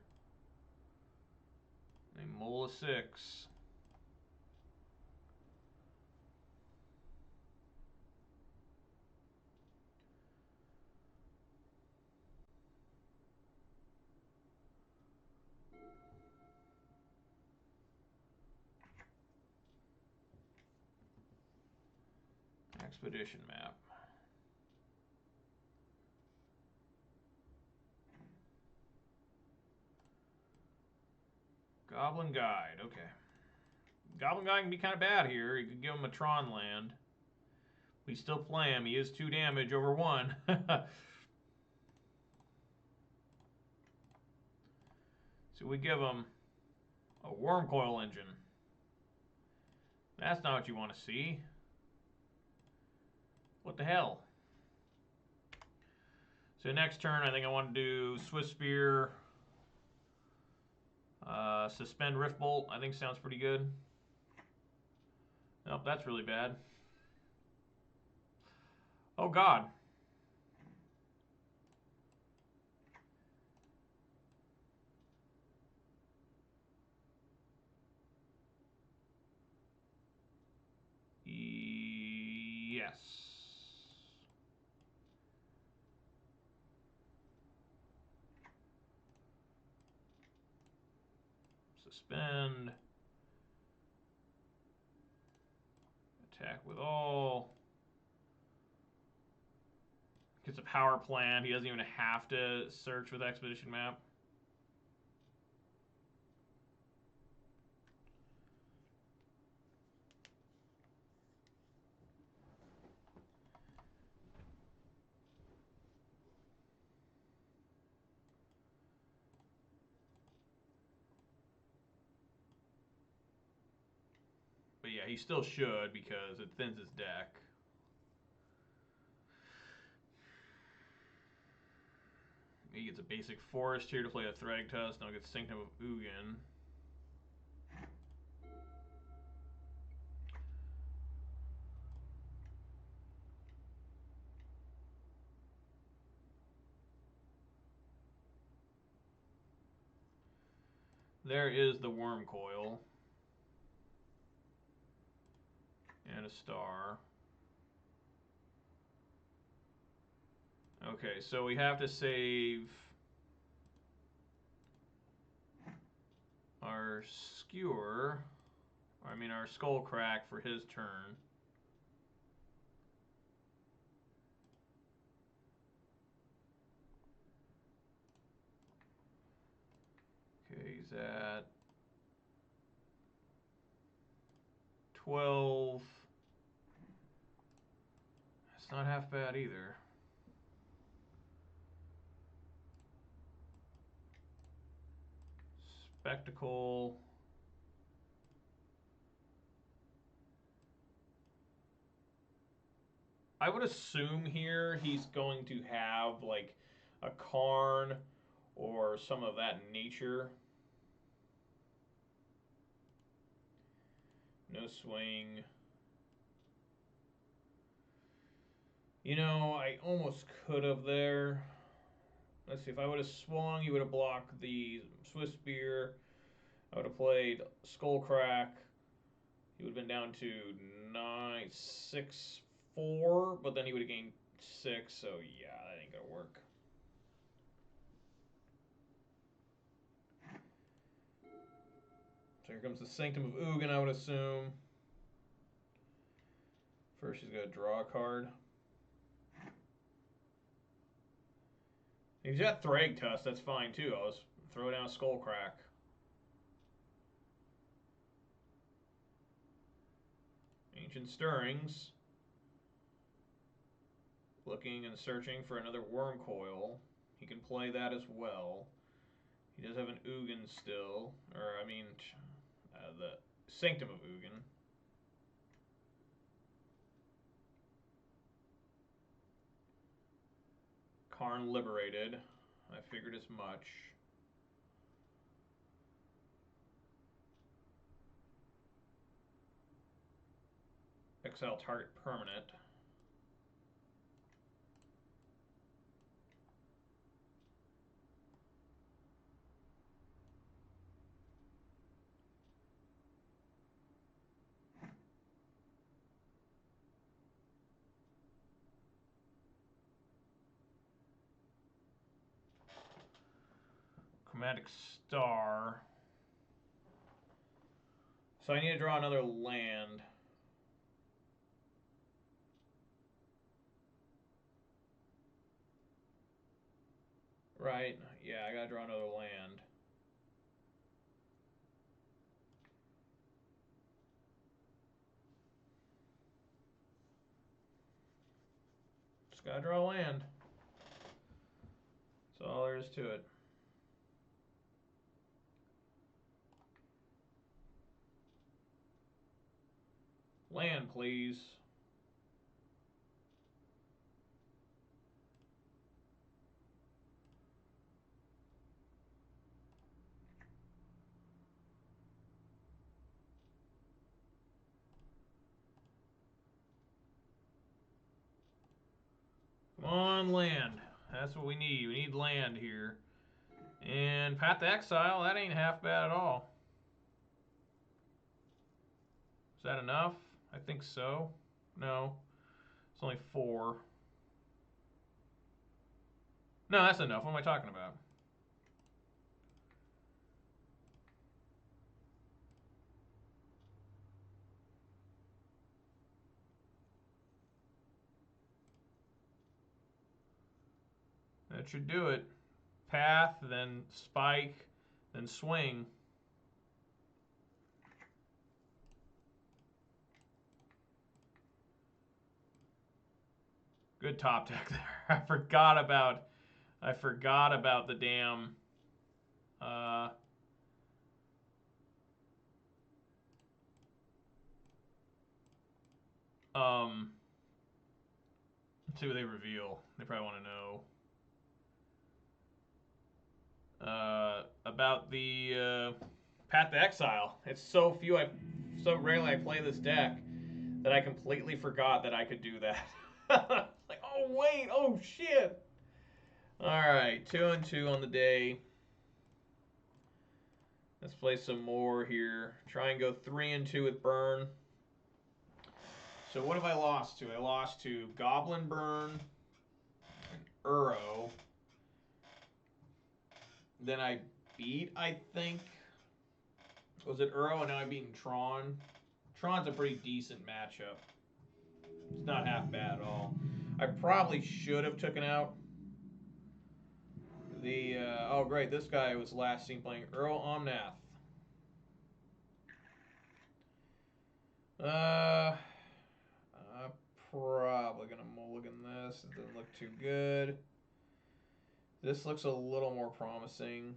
A Mola 6. Expedition map. Goblin Guide, okay. Goblin Guide can be kind of bad here. You could give him a Tron land. We still play him. He is 2 damage over 1. So we give him a Worm Coil Engine. That's not what you want to see. What the hell? So next turn, I think I want to do Swift Spear, suspend Rift Bolt. I think sounds pretty good. Nope, that's really bad. Oh God. Yes. Suspend. Attack with all. Gets a power plant. He doesn't even have to search with Expedition Map. But yeah, he still should because it thins his deck. He gets a basic forest here to play a Thragtusk. Now gets Sanctum of Ugin. There is the Worm Coil. And a star. Okay, so we have to save our Skewer. I mean our Skullcrack for his turn. Okay, he's at 12. It's not half bad either. Spectacle. I would assume here he's going to have like a Karn or some of that nature. No swing. You know, I almost could have there. Let's see, if I would have swung, he would have blocked the Swift Spear. I would have played Skullcrack. He would have been down to 6-4, but then he would have gained 6, so yeah, that ain't gonna work. So here comes the Sanctum of Ugin, I would assume. First, he's gonna draw a card. If he's got Thragtusk, that's fine too. I'll just throw down a Skullcrack. Ancient Stirrings. Looking and searching for another Worm Coil. He can play that as well. He does have an Ugin still. Or, I mean, the Sanctum of Ugin. Karn liberated. I figured as much. Exile target permanent. Chromatic Star. So I need to draw another land. Right? Yeah, I gotta draw another land. Just gotta draw land. That's all there is to it. Land, please. on land. That's what we need. We need land here. And Path to Exile, that ain't half bad at all. Is that enough? I think so. No. It's only 4. No, that's enough. What am I talking about? That should do it. Path, then spike, then swing. Good top deck there. I forgot about the damn let's see what they reveal. They probably want to know. About the Path to Exile. It's so rarely I play this deck that I completely forgot that I could do that. Like, oh wait, oh shit. Alright, 2 and 2 on the day. Let's play some more here. Try and go 3 and 2 with Burn. So what have I lost to? I lost to Goblin Burn, and Uro. Then I beat, I think, was it Uro? And now I've beaten Tron. Tron's a pretty decent matchup. It's not half bad at all. I probably should have taken out the, oh great, this guy was last seen playing Uro Omnath. I'm probably gonna mulligan this. It doesn't look too good. This looks a little more promising.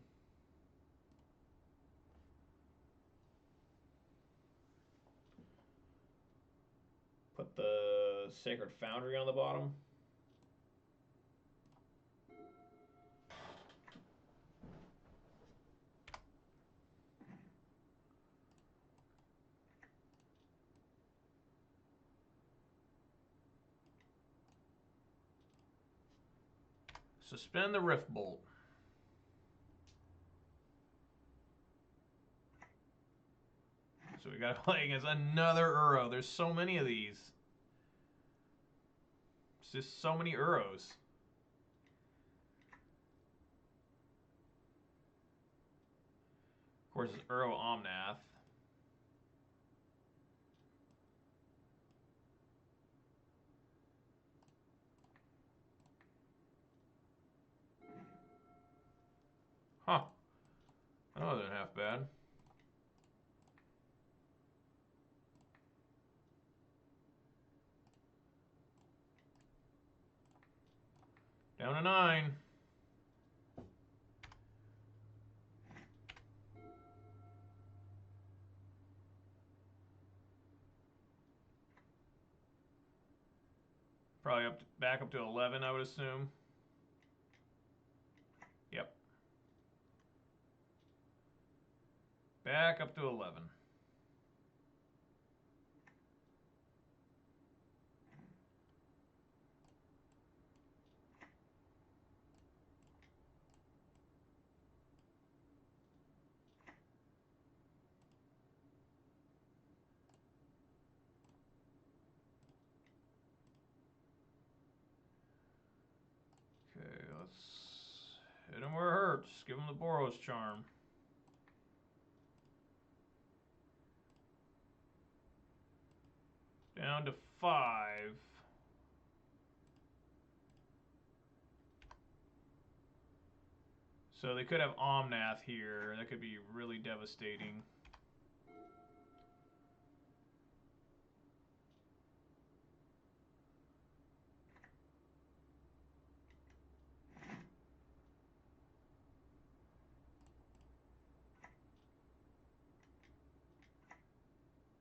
Put the Sacred Foundry on the bottom. Suspend the Rift Bolt. So we got to play against another Uro. There's so many of these. It's just so many Uros. Of course, it's Uro Omnath. Huh. That wasn't half bad. Down to 9. Probably back up to 11, I would assume. Yep. Back up to 11. Okay, let's hit him where it hurts. Give him the Boros charm. Down to 5. So they could have Omnath here. That could be really devastating.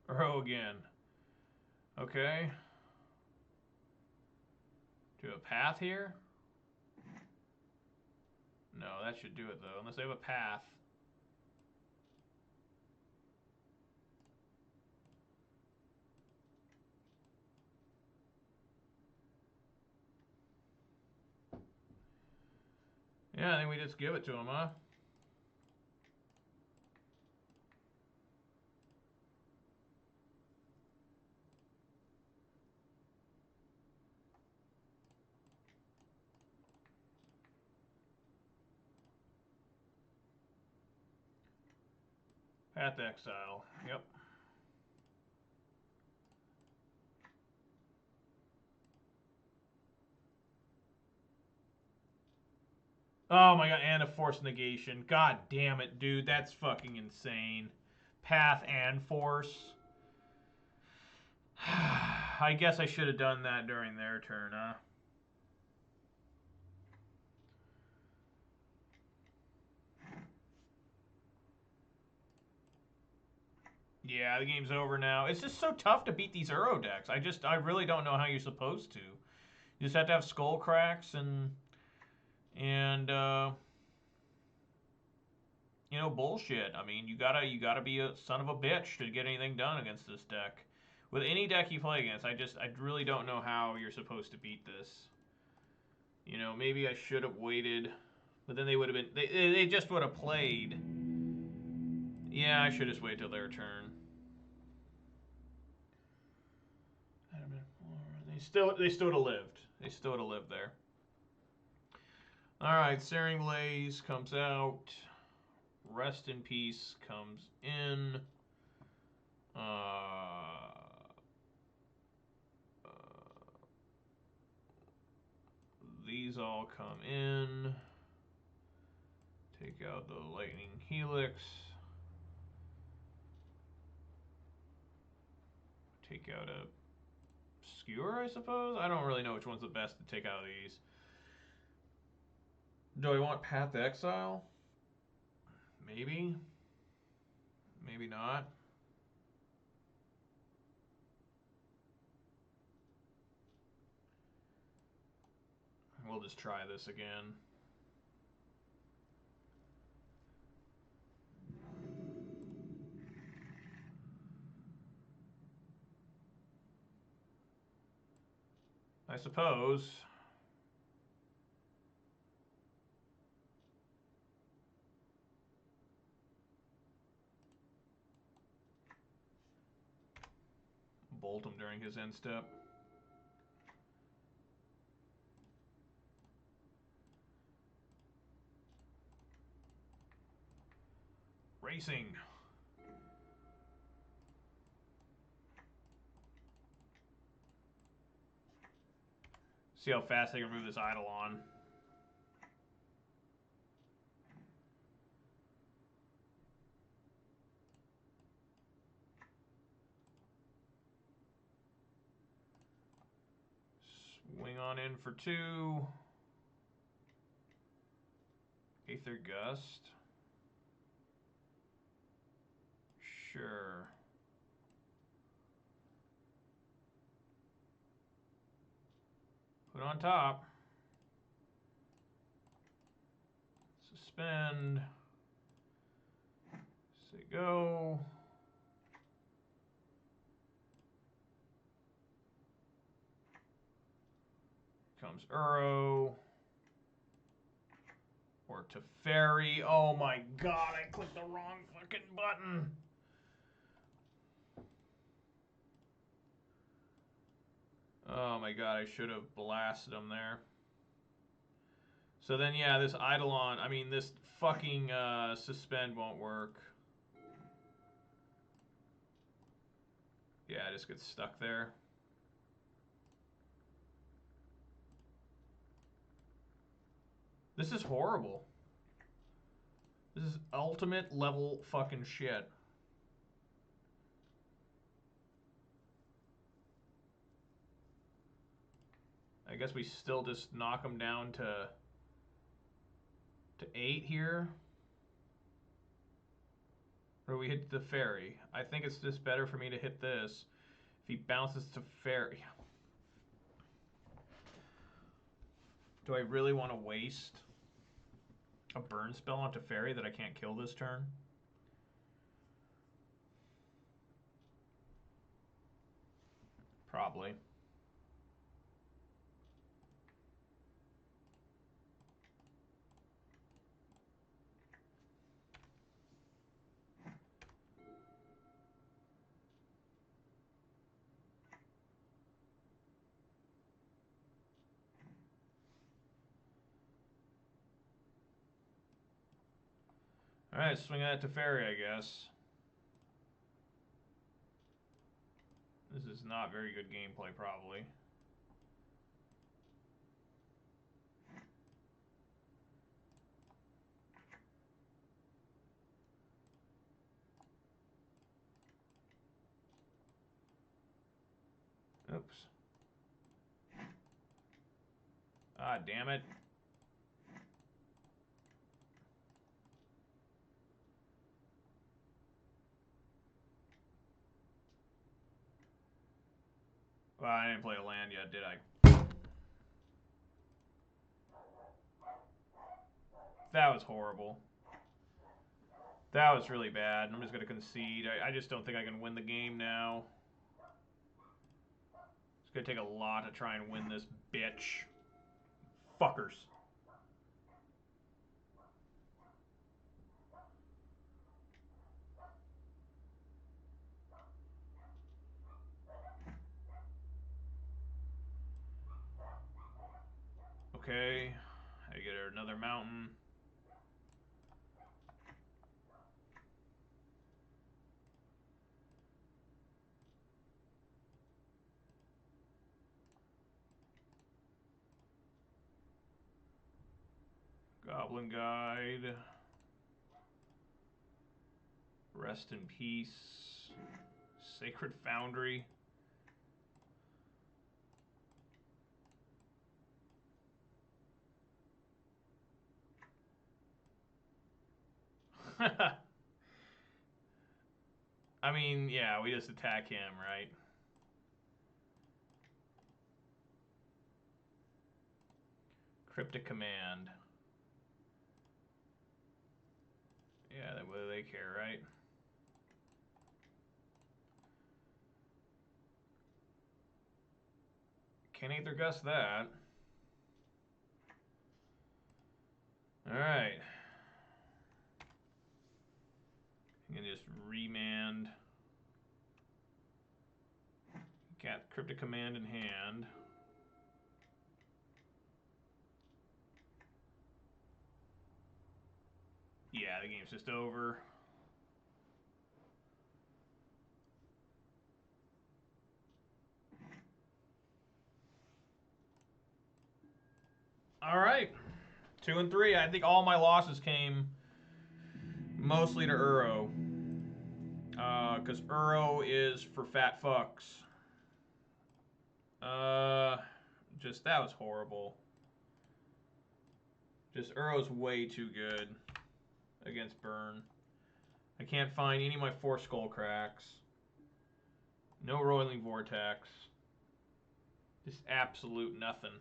Uro again. Okay. Do a path here? No, that should do it though, unless they have a path. Yeah, I think we just give it to him, huh? Path to Exile. Yep. Oh my god, and a Force Negation. God damn it, dude. That's fucking insane. Path and Force. I guess I should have done that during their turn, huh? Yeah, the game's over now. It's just so tough to beat these Euro decks. I really don't know how you're supposed to. You just have to have skull cracks and you know, bullshit. I mean, you gotta be a son of a bitch to get anything done against this deck. With any deck you play against, I really don't know how you're supposed to beat this. You know, maybe I should have waited, but then they would have been they just would have played. Yeah, I should just wait till their turn. They still would have lived. They still would have lived there. All right, Searing Blaze comes out. Rest in Peace comes in. These all come in. Take out the Lightning Helix. Take out a Skewer, I suppose? I don't really know which one's the best to take out of these. Do I want Path to Exile? Maybe. Maybe not. We'll just try this again. I suppose. Bolt him during his end step. Racing. See how fast they can move this Eidolon. Swing on in for 2. Aether Gust. Sure. Put on top. Suspend. Say go. Comes Uro. Or Teferi. Oh my god, I clicked the wrong fucking button. Oh my god, I should have blasted him there. So then, yeah, this Eidolon, I mean, this fucking suspend won't work. Yeah, I just get stuck there. This is horrible. This is ultimate level fucking shit. I guess we still just knock him down to 8 here. Or we hit the fairy. I think it's just better for me to hit this. If he bounces to fairy. Do I really want to waste a burn spell onto fairy that I can't kill this turn? Probably. Alright, swing that to Fairy, I guess. This is not very good gameplay, probably. Oops. Ah, damn it. Well, I didn't play a land yet, did I? That was horrible. That was really bad. I'm just going to concede. I just don't think I can win the game now. It's going to take a lot to try and win this bitch. Fuckers. Okay. I get another mountain. Goblin Guide. Rest in peace. Sacred Foundry. I mean, yeah, we just attack him, right? Cryptic Command. Yeah, whether they care, right? Can't Aether Gust that. Alright. You can just remand. Got Cryptic Command in hand. Yeah, the game's just over. All right, 2 and 3. I think all my losses came mostly to Uro. Because Uro is for fat fucks. Just, that was horrible. Just, Uro's way too good against Burn. I can't find any of my 4 Skull Cracks. No Roiling Vortex. Just absolute nothing.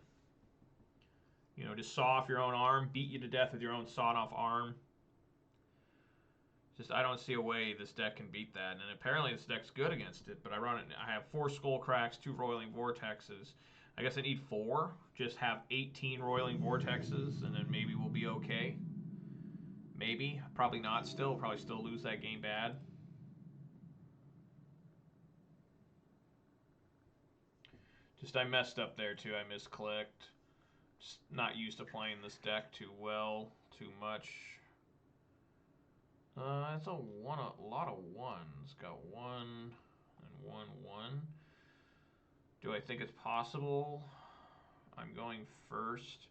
You know, just saw off your own arm, beat you to death with your own sawed-off arm. Just, I don't see a way this deck can beat that. And apparently this deck's good against it, but I have 4 Skull Cracks, 2 Roiling Vortexes. I guess I need 4. Just have 18 Roiling Vortexes, and then maybe we'll be okay. Maybe. Probably not still. Probably still lose that game bad. Just, I messed up there, too. I misclicked. Just not used to playing this deck too well, too much. It's a lot of ones. Got 1 and 1, 1. Do I think it's possible? I'm going first.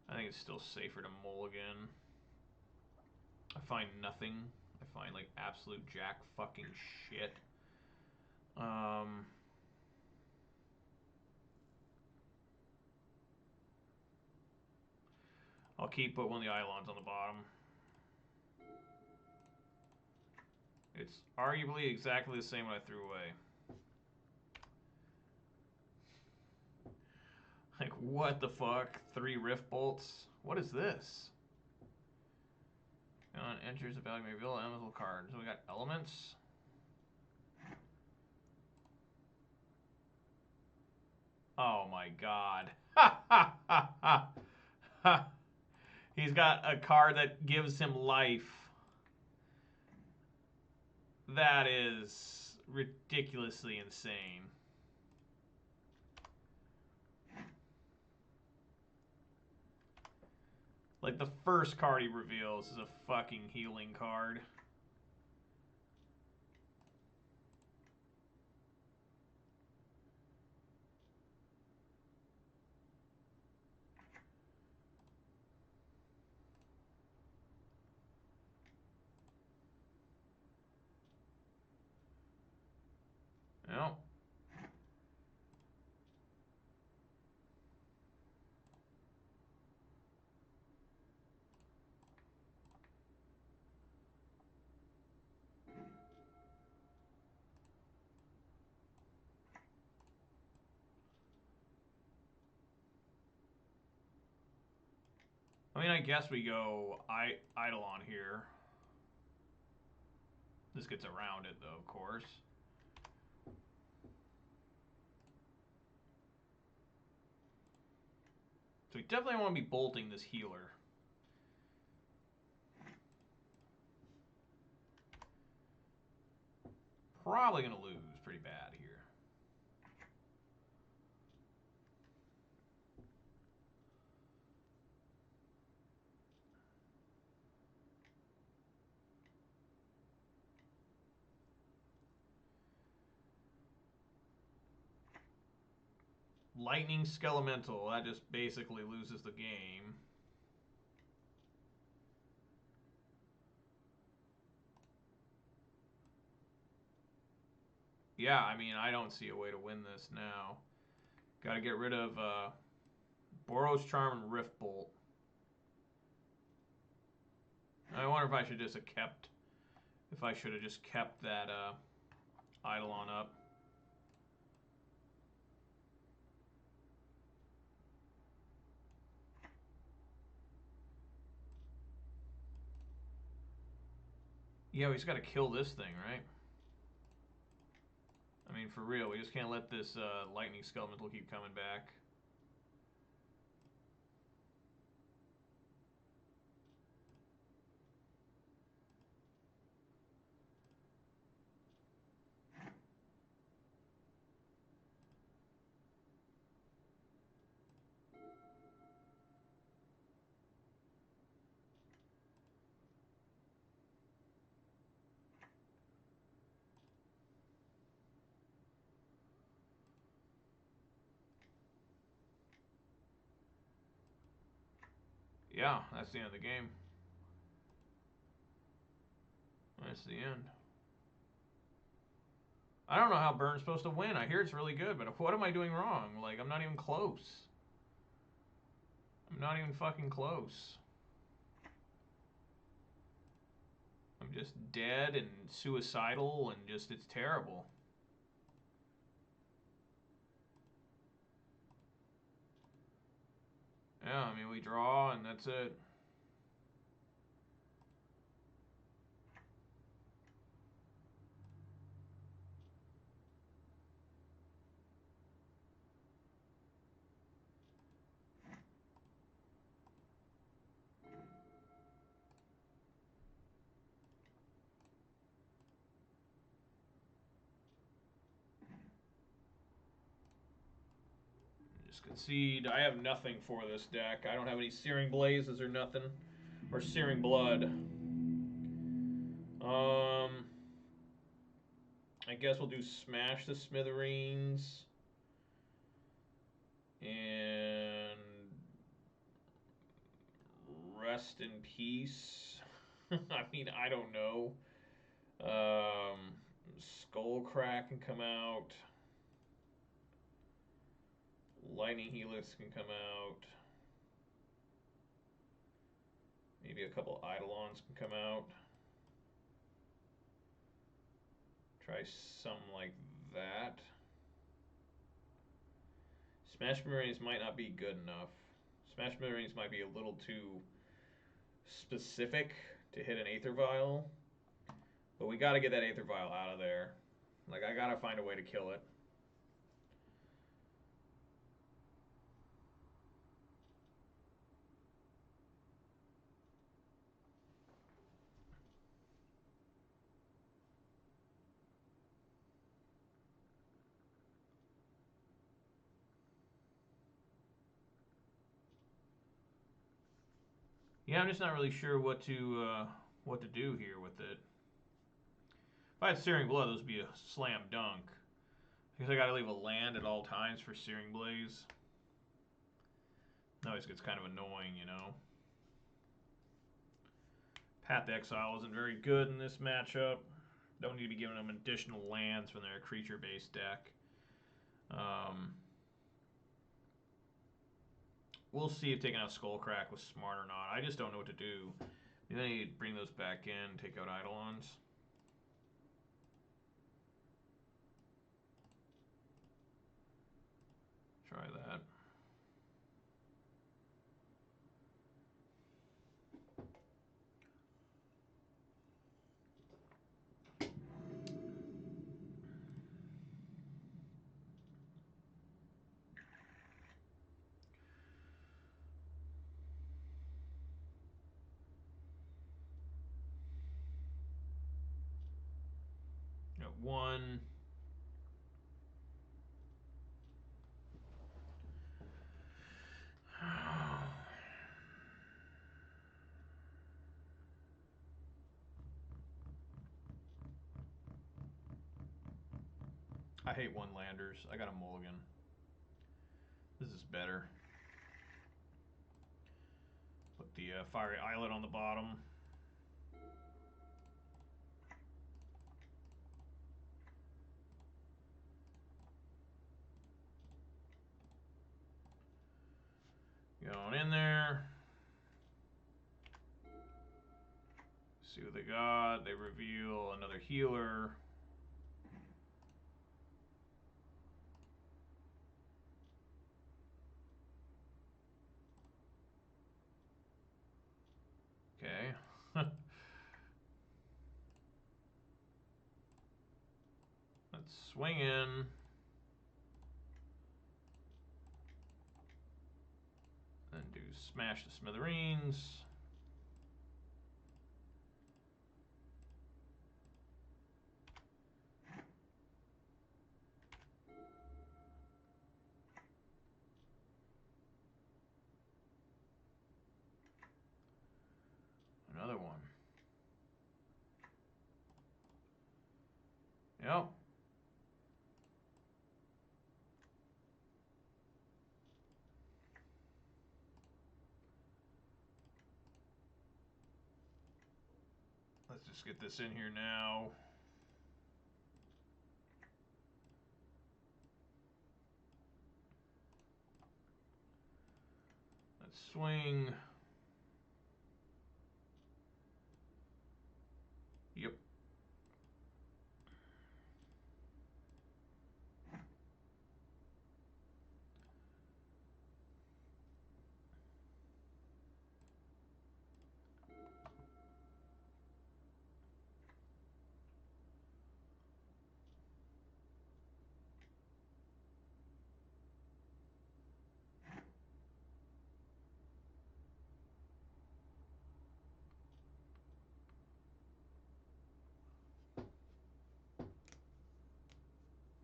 I think it's still safer to mulligan. I find nothing. I find like absolute jack fucking shit. I'll keep put one of the Eidolons on the bottom. It's arguably exactly the same one I threw away. Like, what the fuck? 3 Rift Bolts? What is this? Enters the value may reveal elemental card. So we got elements. Oh my god. Ha ha ha ha ha. He's got a card that gives him life. That is ridiculously insane. Like, Like, the first card he reveals is a fucking healing card. Well. I mean, I guess we go Eidolon here. This gets around it, though, of course. So we definitely want to be bolting this healer. Probably going to lose pretty bad here. Lightning Skelemental. That just basically loses the game. Yeah, I mean, I don't see a way to win this now. Got to get rid of Boros Charm and Rift Bolt. I wonder if I should just have kept... If I should have just kept that Eidolon up. Yeah, we just got to kill this thing, right? I mean, for real, we just can't let this Lightning Skelemental keep coming back. Yeah, that's the end of the game. That's the end. I don't know how Burn's supposed to win. I hear it's really good, but what am I doing wrong? Like, I'm not even close. I'm not even fucking close. I'm just dead and suicidal and just, it's terrible. Yeah, I mean, we draw and that's it. Just concede. I have nothing for this deck. I don't have any Searing Blazes or nothing. Or Searing Blood. I guess we'll do Smash the Smithereens. And Rest in Peace. I mean, I don't know. Skullcrack can come out. Lightning Helix can come out. Maybe a couple Eidolons can come out. Try something like that. Smash Marines might not be good enough. Smash Marines might be a little too specific to hit an Aether Vial. But we got to get that Aether Vial out of there. Like, I got to find a way to kill it. Yeah, I'm just not really sure what to do here with it. If I had Searing Blood, this would be a slam dunk. Because I gotta leave a land at all times for Searing Blaze. That always gets kind of annoying, you know. Path to Exile isn't very good in this matchup. Don't need to be giving them additional lands when they're a creature-based deck. We'll see if taking out Skullcrack was smart or not. I just don't know what to do. Maybe I need to bring those back in, take out Eidolons. Try that. Got one. I hate one-landers. I got a mulligan. This is better. Put the Fiery Islet on the bottom. Going in there. See what they got. They reveal another healer. Okay. Let's swing in. Then do Smash the Smithereens. Another one. Yep. Let's just get this in here now. Let's swing. Yep.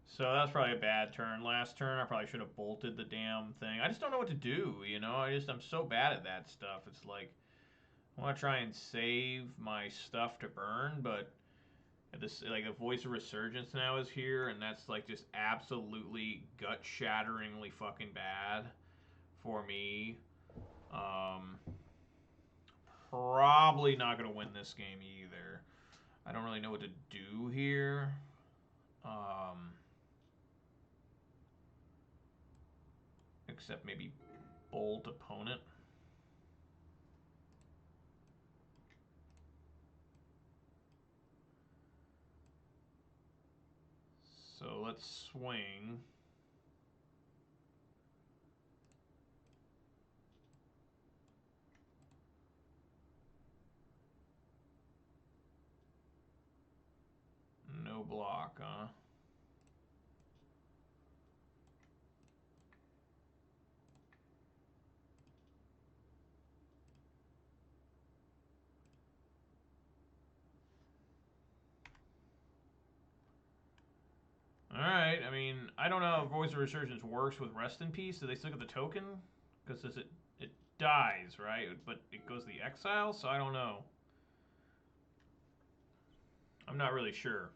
So that's probably a bad turn. Last turn, I probably should have bolted the damn thing. I just don't know what to do, you know? I'm so bad at that stuff. It's like, I want to try and save my stuff to burn, but this, like, the Voice of Resurgence now is here, and that's, like, just absolutely gut-shatteringly fucking bad for me. Probably not going to win this game either. I don't really know what to do here. Except maybe bolt opponent. So let's swing. No block, huh? Alright, I mean, I don't know if Voice of Resurgence works with Rest in Peace. Do they still get the token? Because it dies, right? But it goes to the exile, so I don't know. I'm not really sure.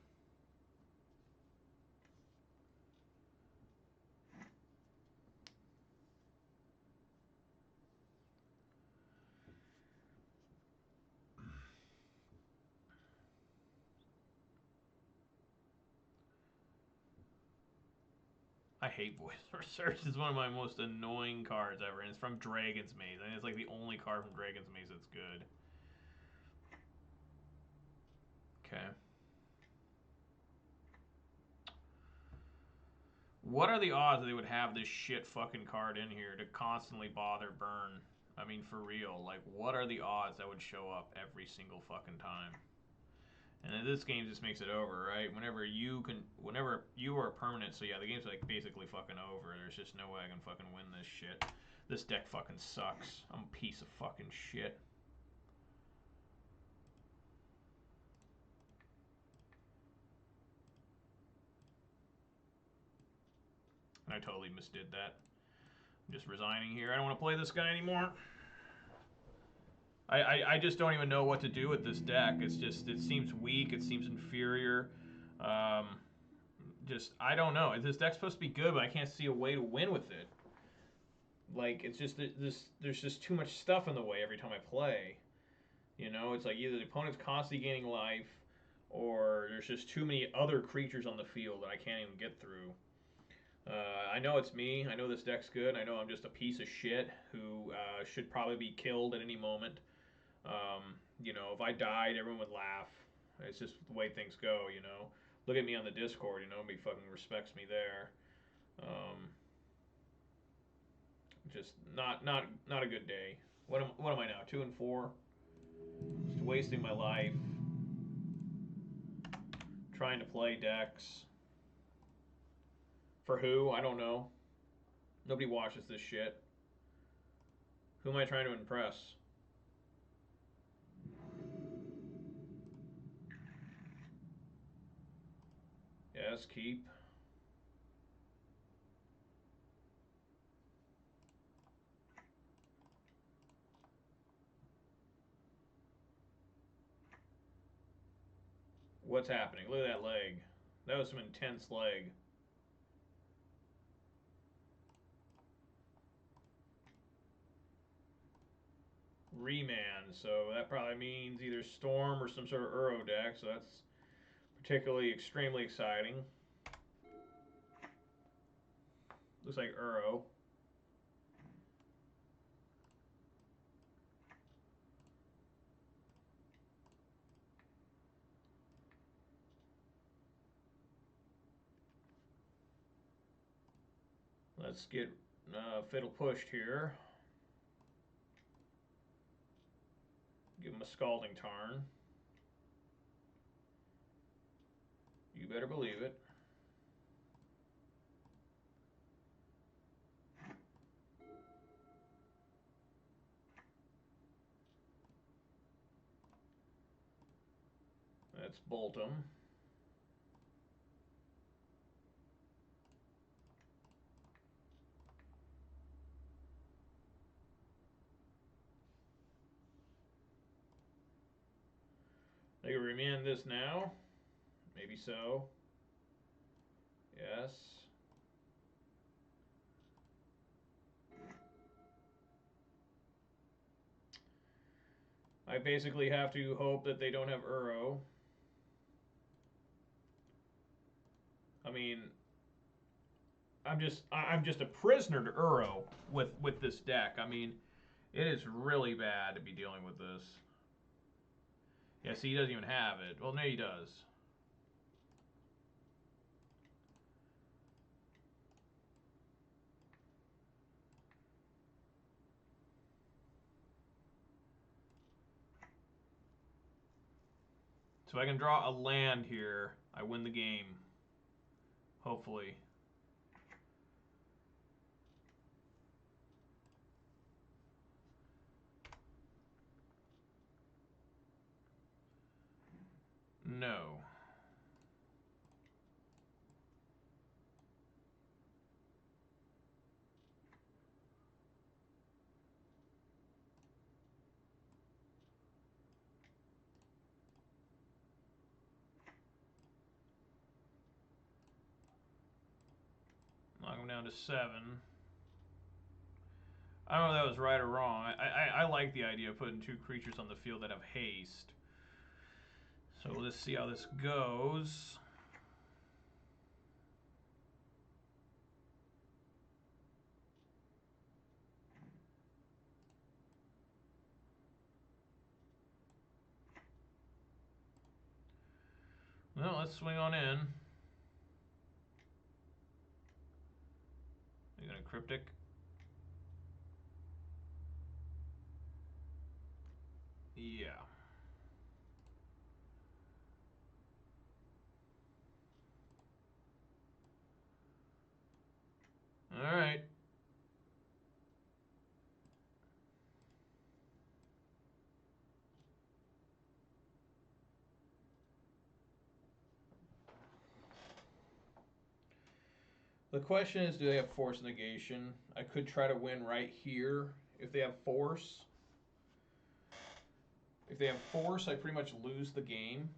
I hate Voice Research. It's one of my most annoying cards ever, and it's from Dragon's Maze. I think it's like the only card from Dragon's Maze that's good. Okay. What are the odds that they would have this shit fucking card in here to constantly bother burn? I mean, for real. Like, what are the odds that would show up every single fucking time? And then this game just makes it over, right? Whenever you are permanent, so yeah, the game's like basically fucking over. There's just no way I can fucking win this shit. This deck fucking sucks. I'm a piece of fucking shit. I totally misdid that. I'm just resigning here. I don't want to play this guy anymore. I just don't even know what to do with this deck. It's just, it seems weak. It seems inferior. I don't know. This deck's supposed to be good, but I can't see a way to win with it. Like, it's just, there's just too much stuff in the way every time I play. You know, it's like either the opponent's constantly gaining life, or there's just too many other creatures on the field that I can't even get through. I know it's me. I know this deck's good. I know I'm just a piece of shit who should probably be killed at any moment. You know, if I died, everyone would laugh. It's just the way things go, you know. Look at me on the Discord, you know, nobody fucking respects me there. Just not a good day. What am I now? 2 and 4. Just wasting my life trying to play decks. For who? I don't know. Nobody watches this shit. Who am I trying to impress? Yes, keep. What's happening? Look at that leg. That was some intense leg. Remand, so that probably means either Storm or some sort of Uro deck, so that's particularly extremely exciting. Looks like Uro. Let's get Fiddle pushed here. Give him a Scalding Tarn. You better believe it. Let's bolt him. They can remand this now. Maybe so. Yes. I basically have to hope that they don't have Uro. I mean, I'm just a prisoner to Uro with this deck. I mean, it is really bad to be dealing with this. Yeah, see, he doesn't even have it. Well, no, he does. So I can draw a land here. I win the game. Hopefully. No. down to 7. I don't know if that was right or wrong. I like the idea of putting 2 creatures on the field that have haste. So let's see how this goes. Well, let's swing on in. You gonna cryptic? Yeah. All right. The question is, do they have force negation? I could try to win right here if they have force. If they have force, I pretty much lose the game.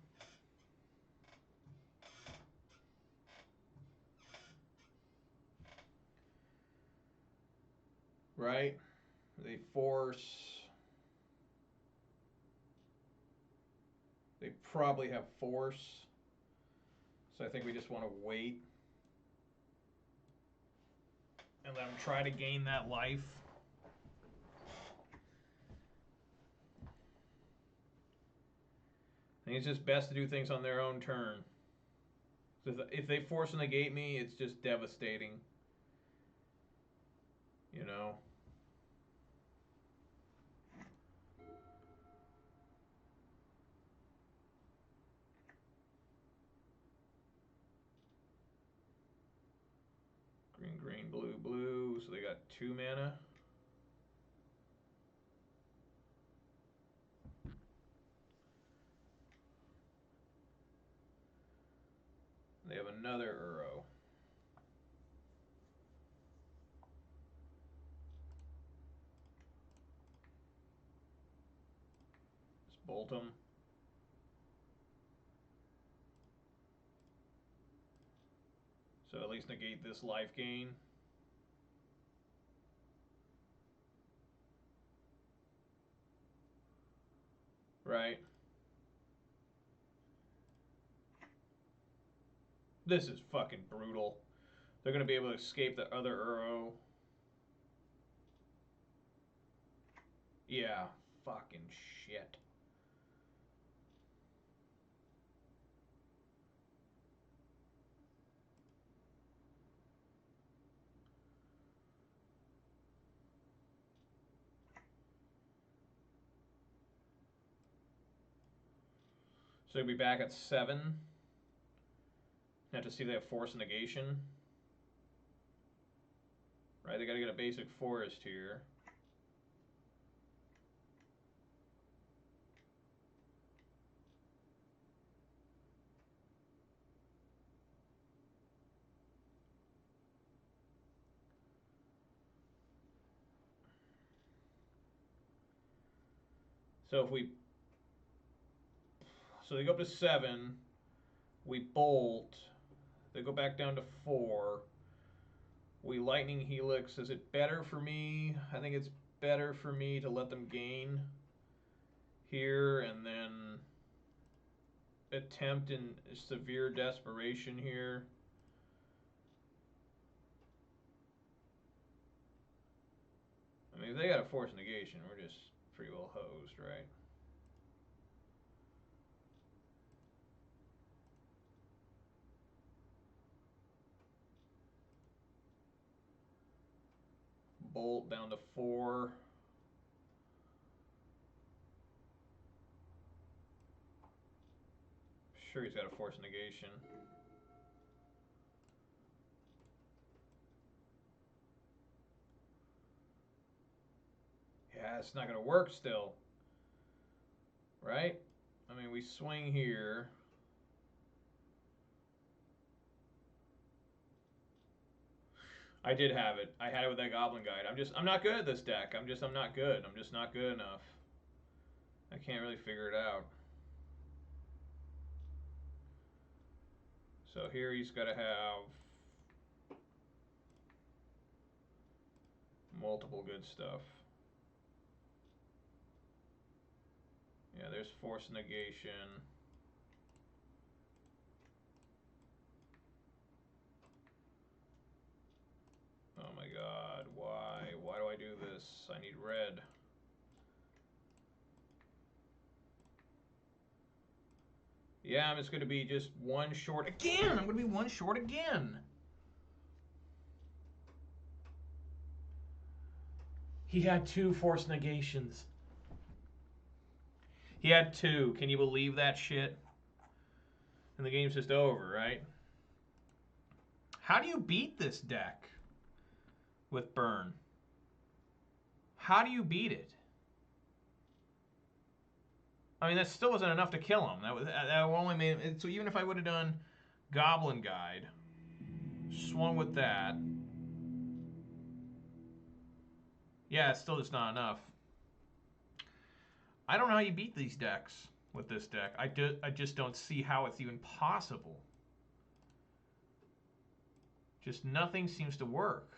Right? They force. They probably have force. So I think we just want to wait. And let them try to gain that life. I think it's just best to do things on their own turn. If they force and negate me, it's just devastating. You know? Green, green, blue, blue. So they got 2 mana. They have another Uro. Just bolt them. So at least negate this life gain. Right? This is fucking brutal. They're going to be able to escape the other Uro. Yeah, fucking shit. So they'll be back at 7. Have to see if they have force negation. Right, they got to get a basic forest here. So if we... So they go up to 7. We bolt. They go back down to 4. We lightning helix. Is it better for me? I think it's better for me to let them gain here and then attempt in severe desperation here. I mean, if they got a force negation, we're just pretty well hosed, right? Bolt down to 4. Sure, he's got a force negation. Yeah, it's not going to work still. Right? I mean, we swing here. I did have it. I had it with that Goblin Guide. I'm not good at this deck. I'm not good. I'm just not good enough. I can't really figure it out. So here he's got to have multiple good stuff. Yeah, there's force negation. Oh my god, why? Why do I do this? I need red. Yeah, I'm just going to be just one short again. I'm going to be one short again. He had 2 force negations. He had 2. Can you believe that shit? And the game's just over, right? How do you beat this deck with burn? How do you beat it? I mean, that still wasn't enough to kill him. That only made it. So even if I would have done Goblin Guide, swung with that, yeah, it's still just not enough. I don't know how you beat these decks with this deck. I just don't see how it's even possible. Just nothing seems to work.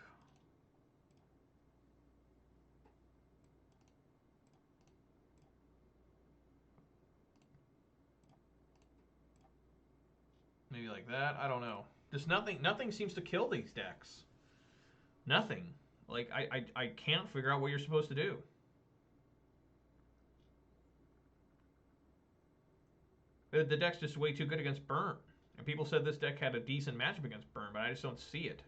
Maybe like that. I don't know. Just nothing seems to kill these decks. Nothing. Like, I can't figure out what you're supposed to do. The deck's just way too good against burn. And people said this deck had a decent matchup against burn, but I just don't see it.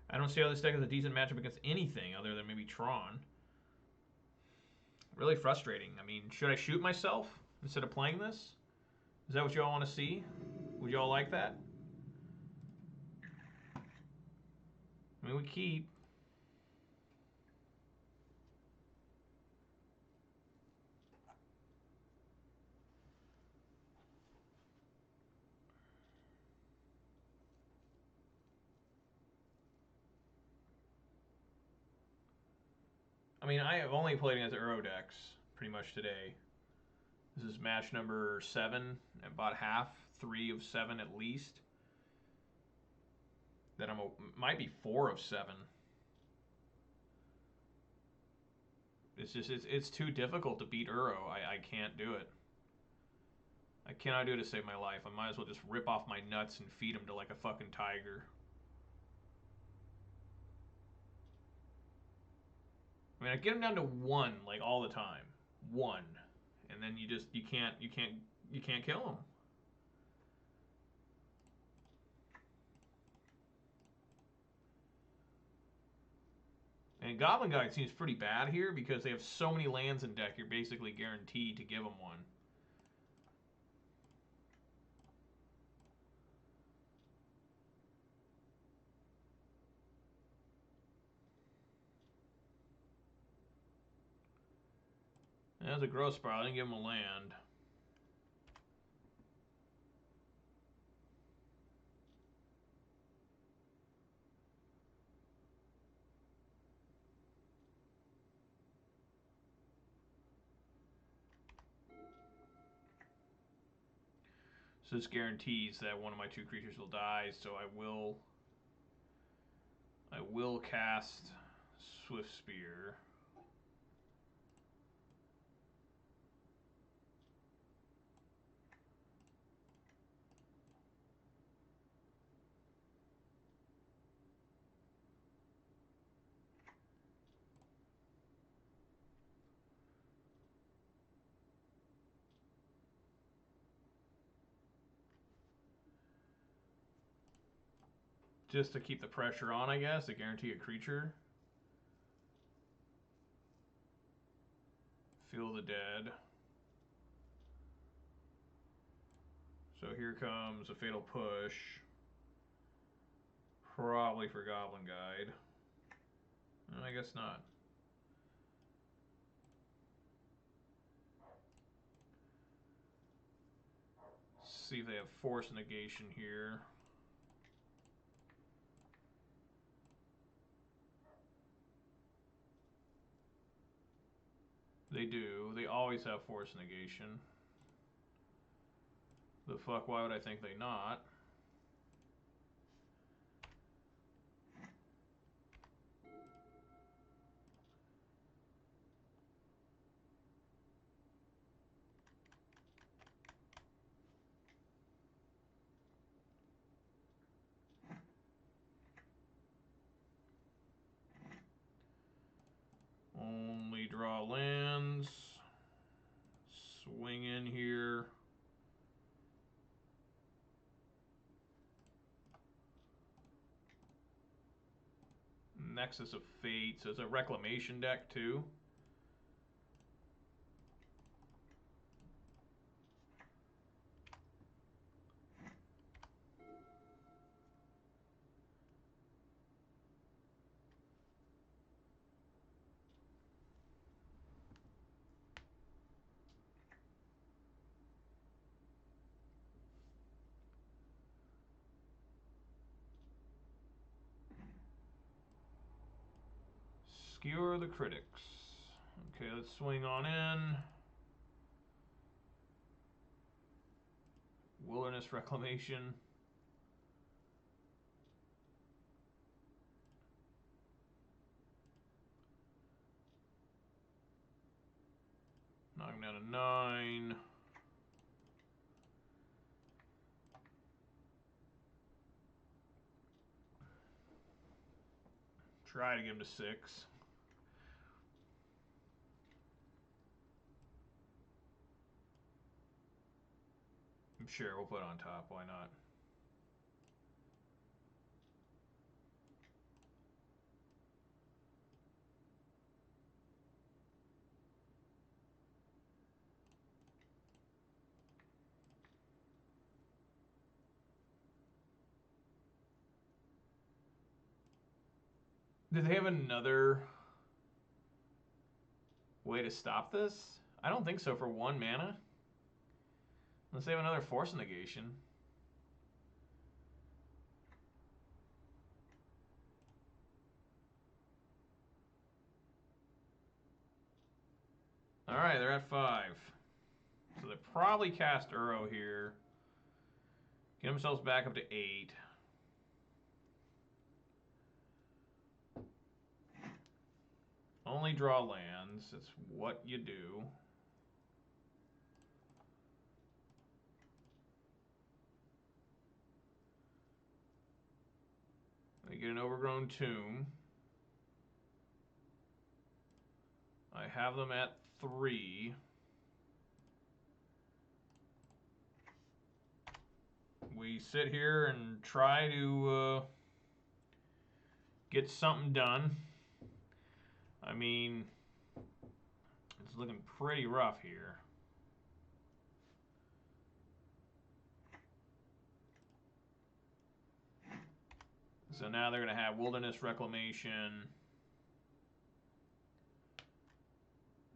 I don't see how this deck has a decent matchup against anything other than maybe Tron. Really frustrating. I mean, should I shoot myself instead of playing this? Is that what y'all want to see? Would y'all like that? I mean, we keep. I mean, I have only played against Euro decks pretty much today. This is match number 7, about half, 3 of 7 at least. Then might be 4 of 7. It's just it's too difficult to beat Euro. I can't do it. I cannot do it to save my life. I might as well just rip off my nuts and feed him to like a fucking tiger. I mean, I get him down to 1 like all the time, 1, and then you can't kill him. And Goblin Guide seems pretty bad here because they have so many lands in deck. You're basically guaranteed to give them one. That's a growth spiral. I didn't give him a land. So this guarantees that one of my 2 creatures will die. So I will cast Swift Spear. Just to keep the pressure on, I guess, to guarantee a creature. Feel the Dead. So here comes a Fatal Push. Probably for Goblin Guide. I guess not. See if they have Force Negation here. They do. They always have Force Negation. The fuck, why would I think they not? in here. Nexus of Fate, so it's a Reclamation deck too. Skewer the Critics. Okay, let's swing on in. Wilderness Reclamation. Knocking down a 9. Try to get him to 6. I'm sure we'll put it on top. Why not? Did they have another way to stop this? I don't think so for 1 mana. Unless they have another Force Negation. Alright, they're at 5. So they probably cast Uro here. Get themselves back up to 8. Only draw lands. It's what you do. They get an Overgrown Tomb. I have them at 3. We sit here and try to get something done. I mean, it's looking pretty rough here. So now they're going to have Wilderness Reclamation.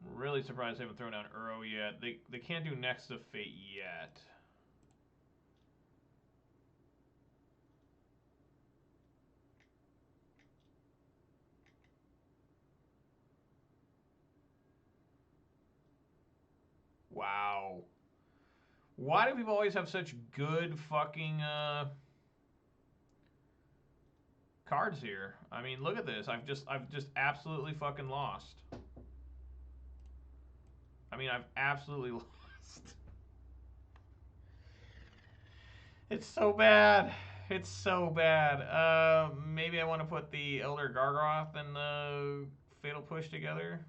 I'm really surprised they haven't thrown down Uro yet. They can't do Next of Fate yet. Wow. Why do people always have such good fucking cards here? I mean, look at this. I've just absolutely fucking lost. I mean, I've absolutely lost. It's so bad. It's so bad. Maybe I want to put the Elder Gargaroth and the Fatal Push together.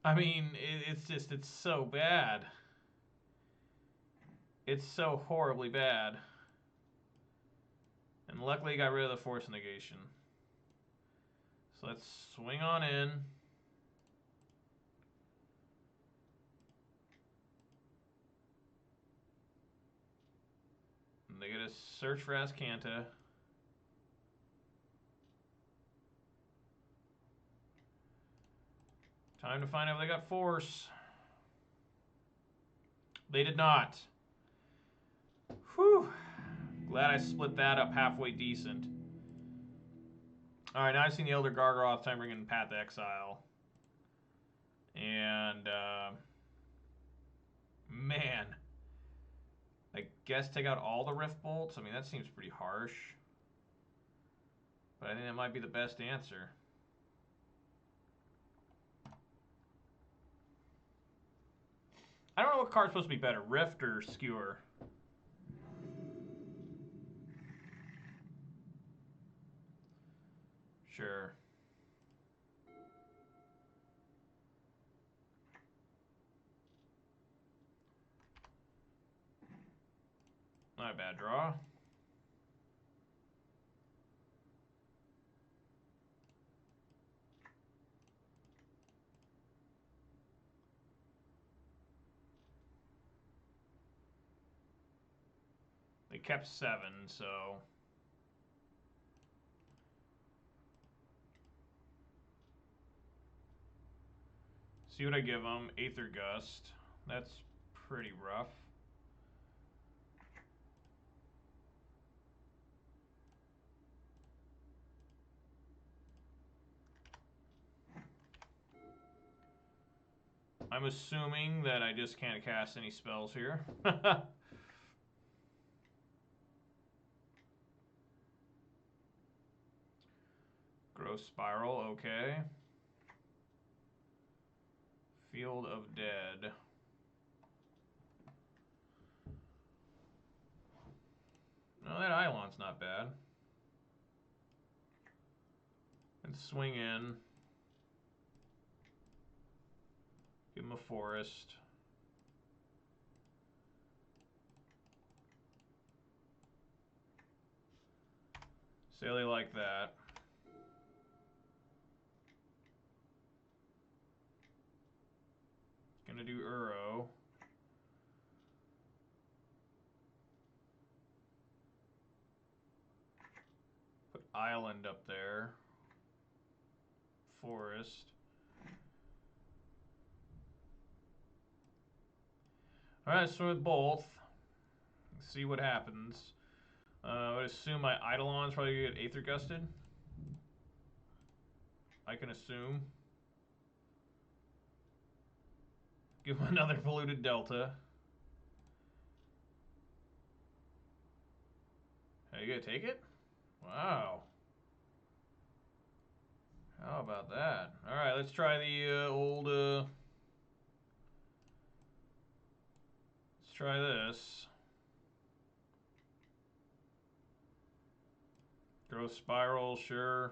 I mean, it's so bad. It's so horribly bad. And luckily I got rid of the Force Negation. So let's swing on in. And they get a search for Azcanta. Time to find out if they got Force. They did not. Whew. Glad I split that up halfway decent. Alright, now I've seen the Elder Gargaroth. Time to bring in Path to Exile. And, man. I guess take out all the Rift Bolts. I mean, that seems pretty harsh. But I think that might be the best answer. I don't know what card's supposed to be better, Rift or Skewer. Sure. Not a bad draw. They kept 7, so... See what I give them. Aether Gust. That's pretty rough. I'm assuming that I just can't cast any spells here. Growth Spiral, okay. Field of Dead. No, that Eidolon's not bad. And swing in. Give him a forest. Say they like that. Gonna do Uro. Put Island up there. Forest. Alright, so with both. See what happens. I would assume my Eidolon's probably gonna get Aether Gusted. I can assume. Give him another Polluted Delta. Are you gonna take it? Wow. How about that? Alright, let's try the old... let's try this. Growth Spiral, sure.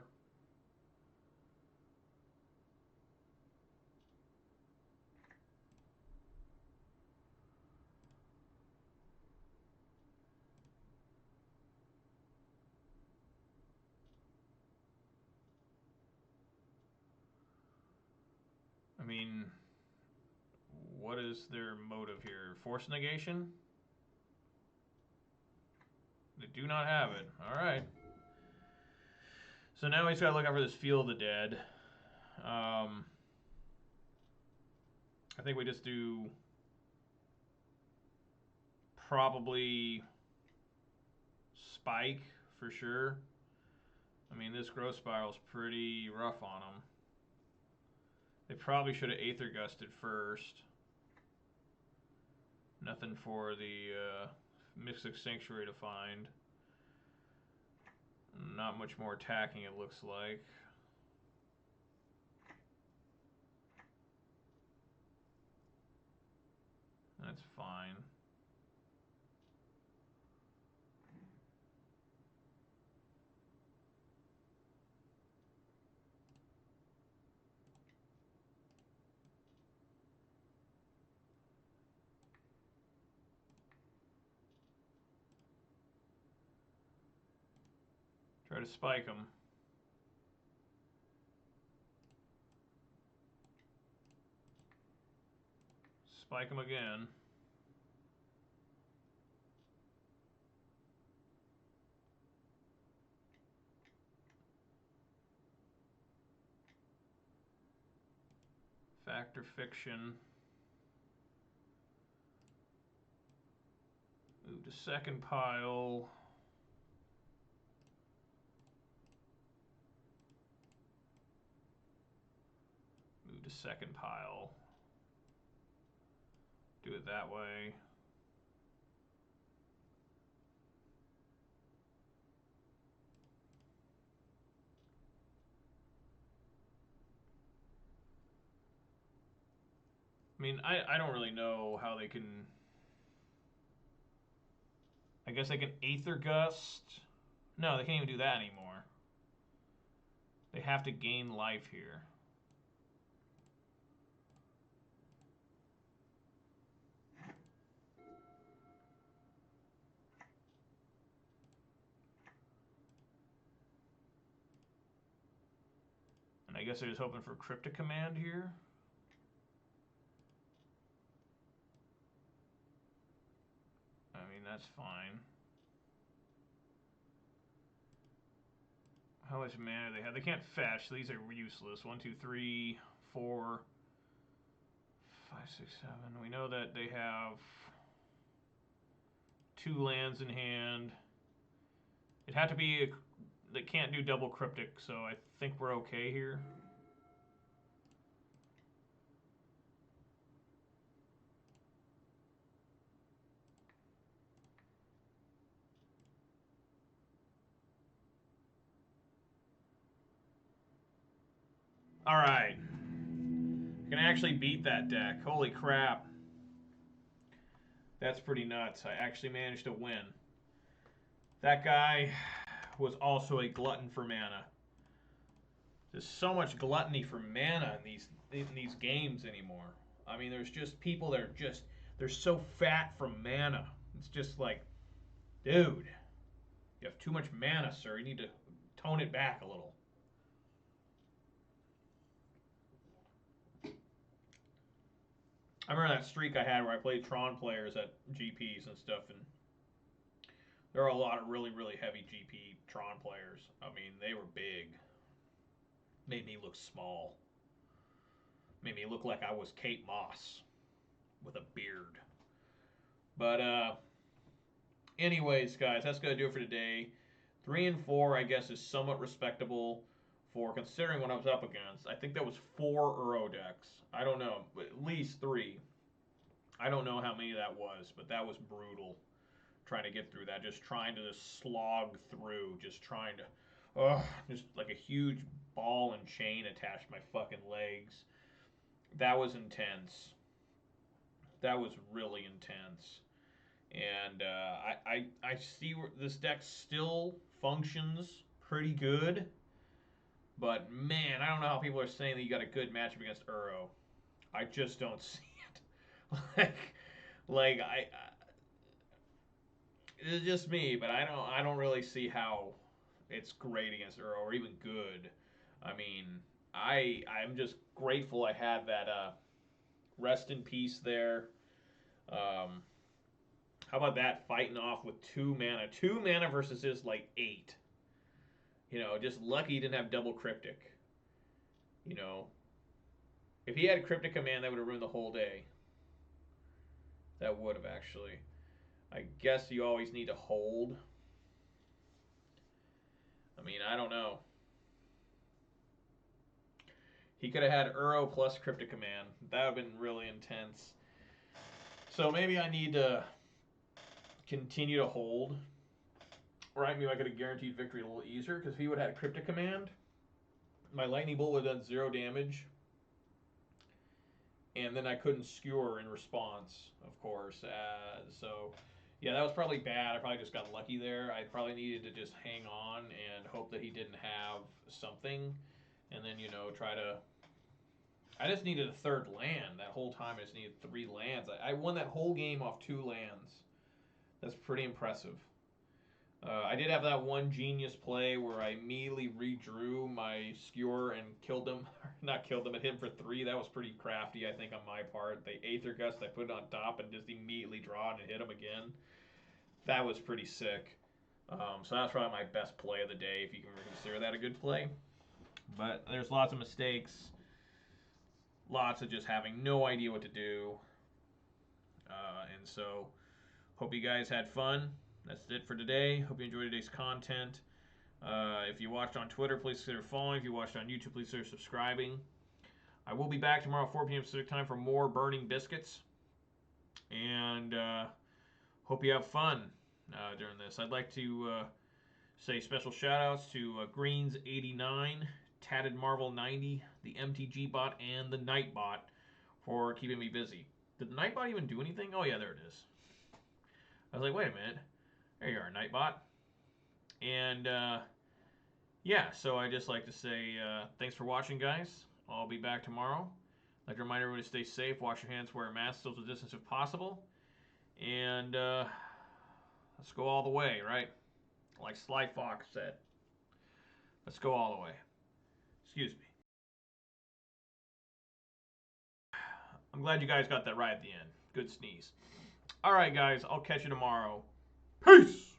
I mean, what is their motive here? Force negation? They do not have it. Alright. So now we just gotta look out for this Field of the Dead. I think we just do probably Spike for sure. I mean, this Growth Spiral's pretty rough on them. They probably should have Aether Gusted first. Nothing for the Mystic Sanctuary to find. Not much more attacking, it looks like. That's fine. Try to spike them. Spike them again. Fact or fiction. Move to second pile. Move to second pile. Do it that way. mean, I don't really know how they can. I guess they can Aether Gust. No, they can't even do that anymore. They have to gain life here. And I guess they're just hoping for Cryptic Command here. I mean, that's fine. How much mana do they have? They can't fetch, so these are useless. 1, 2, 3, 4, 5, 6, 7. We know that they have 2 lands in hand. It had to be they can't do double Cryptic, so I think we're okay here. All right. Can actually beat that deck. Holy crap. That's pretty nuts. I actually managed to win. That guy was also a glutton for mana. There's so much gluttony for mana in these games anymore. I mean, there's just people that are just they're so fat from mana. It's just like, dude, you have too much mana, sir. You need to tone it back a little. I remember that streak I had where I played Tron players at GPs and stuff, and there are a lot of really, really heavy GP Tron players. I mean, they were big. Made me look small. Made me look like I was Kate Moss with a beard. But anyways, guys, that's gonna do it for today. 3 and 4, I guess, is somewhat respectable for considering what I was up against. I think that was 4 Uro decks. I don't know, but at least 3. I don't know how many that was, but that was brutal. Trying to get through that, just trying to just slog through, just trying to, just like a huge ball and chain attached to my fucking legs. That was intense. That was really intense. And I see where this deck still functions pretty good, but man, I don't know how people are saying that you got a good matchup against Uro. I just don't see it. like it's just me, but I don't really see how it's great against Uro or even good. I mean, I'm just grateful I had that rest in peace there. How about that fighting off with 2 mana? 2 mana versus his like 8. You know, just lucky he didn't have double Cryptic. You know, if he had Cryptic Command, that would have ruined the whole day. That would have actually. I guess you always need to hold. I mean, I don't know. He could have had Uro plus Cryptic Command. That would have been really intense. So maybe I need to continue to hold. Right, maybe I could have guaranteed victory a little easier, because if he would have had Cryptic Command, my Lightning Bolt would have done 0 damage. And then I couldn't skewer in response, of course. So, yeah, that was probably bad. I probably just got lucky there. I probably needed to just hang on and hope that he didn't have something. And then, you know, try to... I just needed a 3rd land. That whole time I just needed 3 lands. I won that whole game off 2 lands. That's pretty impressive. I did have that one genius play where I immediately redrew my skewer and killed him. Not killed him, but hit him for 3. That was pretty crafty, I think, on my part. The Aether Gust, I put it on top and just immediately draw it and hit him again. That was pretty sick. So that's probably my best play of the day, if you can consider that a good play. But there's lots of mistakes. Lots of just having no idea what to do. And so, hope you guys had fun. That's it for today. Hope you enjoyed today's content. If you watched on Twitter, please consider following. If you watched on YouTube, please consider subscribing. I will be back tomorrow at 4 p.m. Pacific time for more Burning Biscuits. And hope you have fun during this. I'd like to say special shout-outs to Greens89, Tatted Marvel 90, the MTG bot, and the Night bot for keeping me busy. Did the Nightbot even do anything? Oh, yeah, there it is. I was like, wait a minute. There you are, Nightbot. And, yeah, so I just like to say thanks for watching, guys. I'll be back tomorrow. I'd like to remind everyone to stay safe, wash your hands, wear a mask, social distance if possible. And let's go all the way, right? Like Sly Fox said. Let's go all the way. Excuse me. I'm glad you guys got that right at the end. Good sneeze. All right, guys. I'll catch you tomorrow. Peace!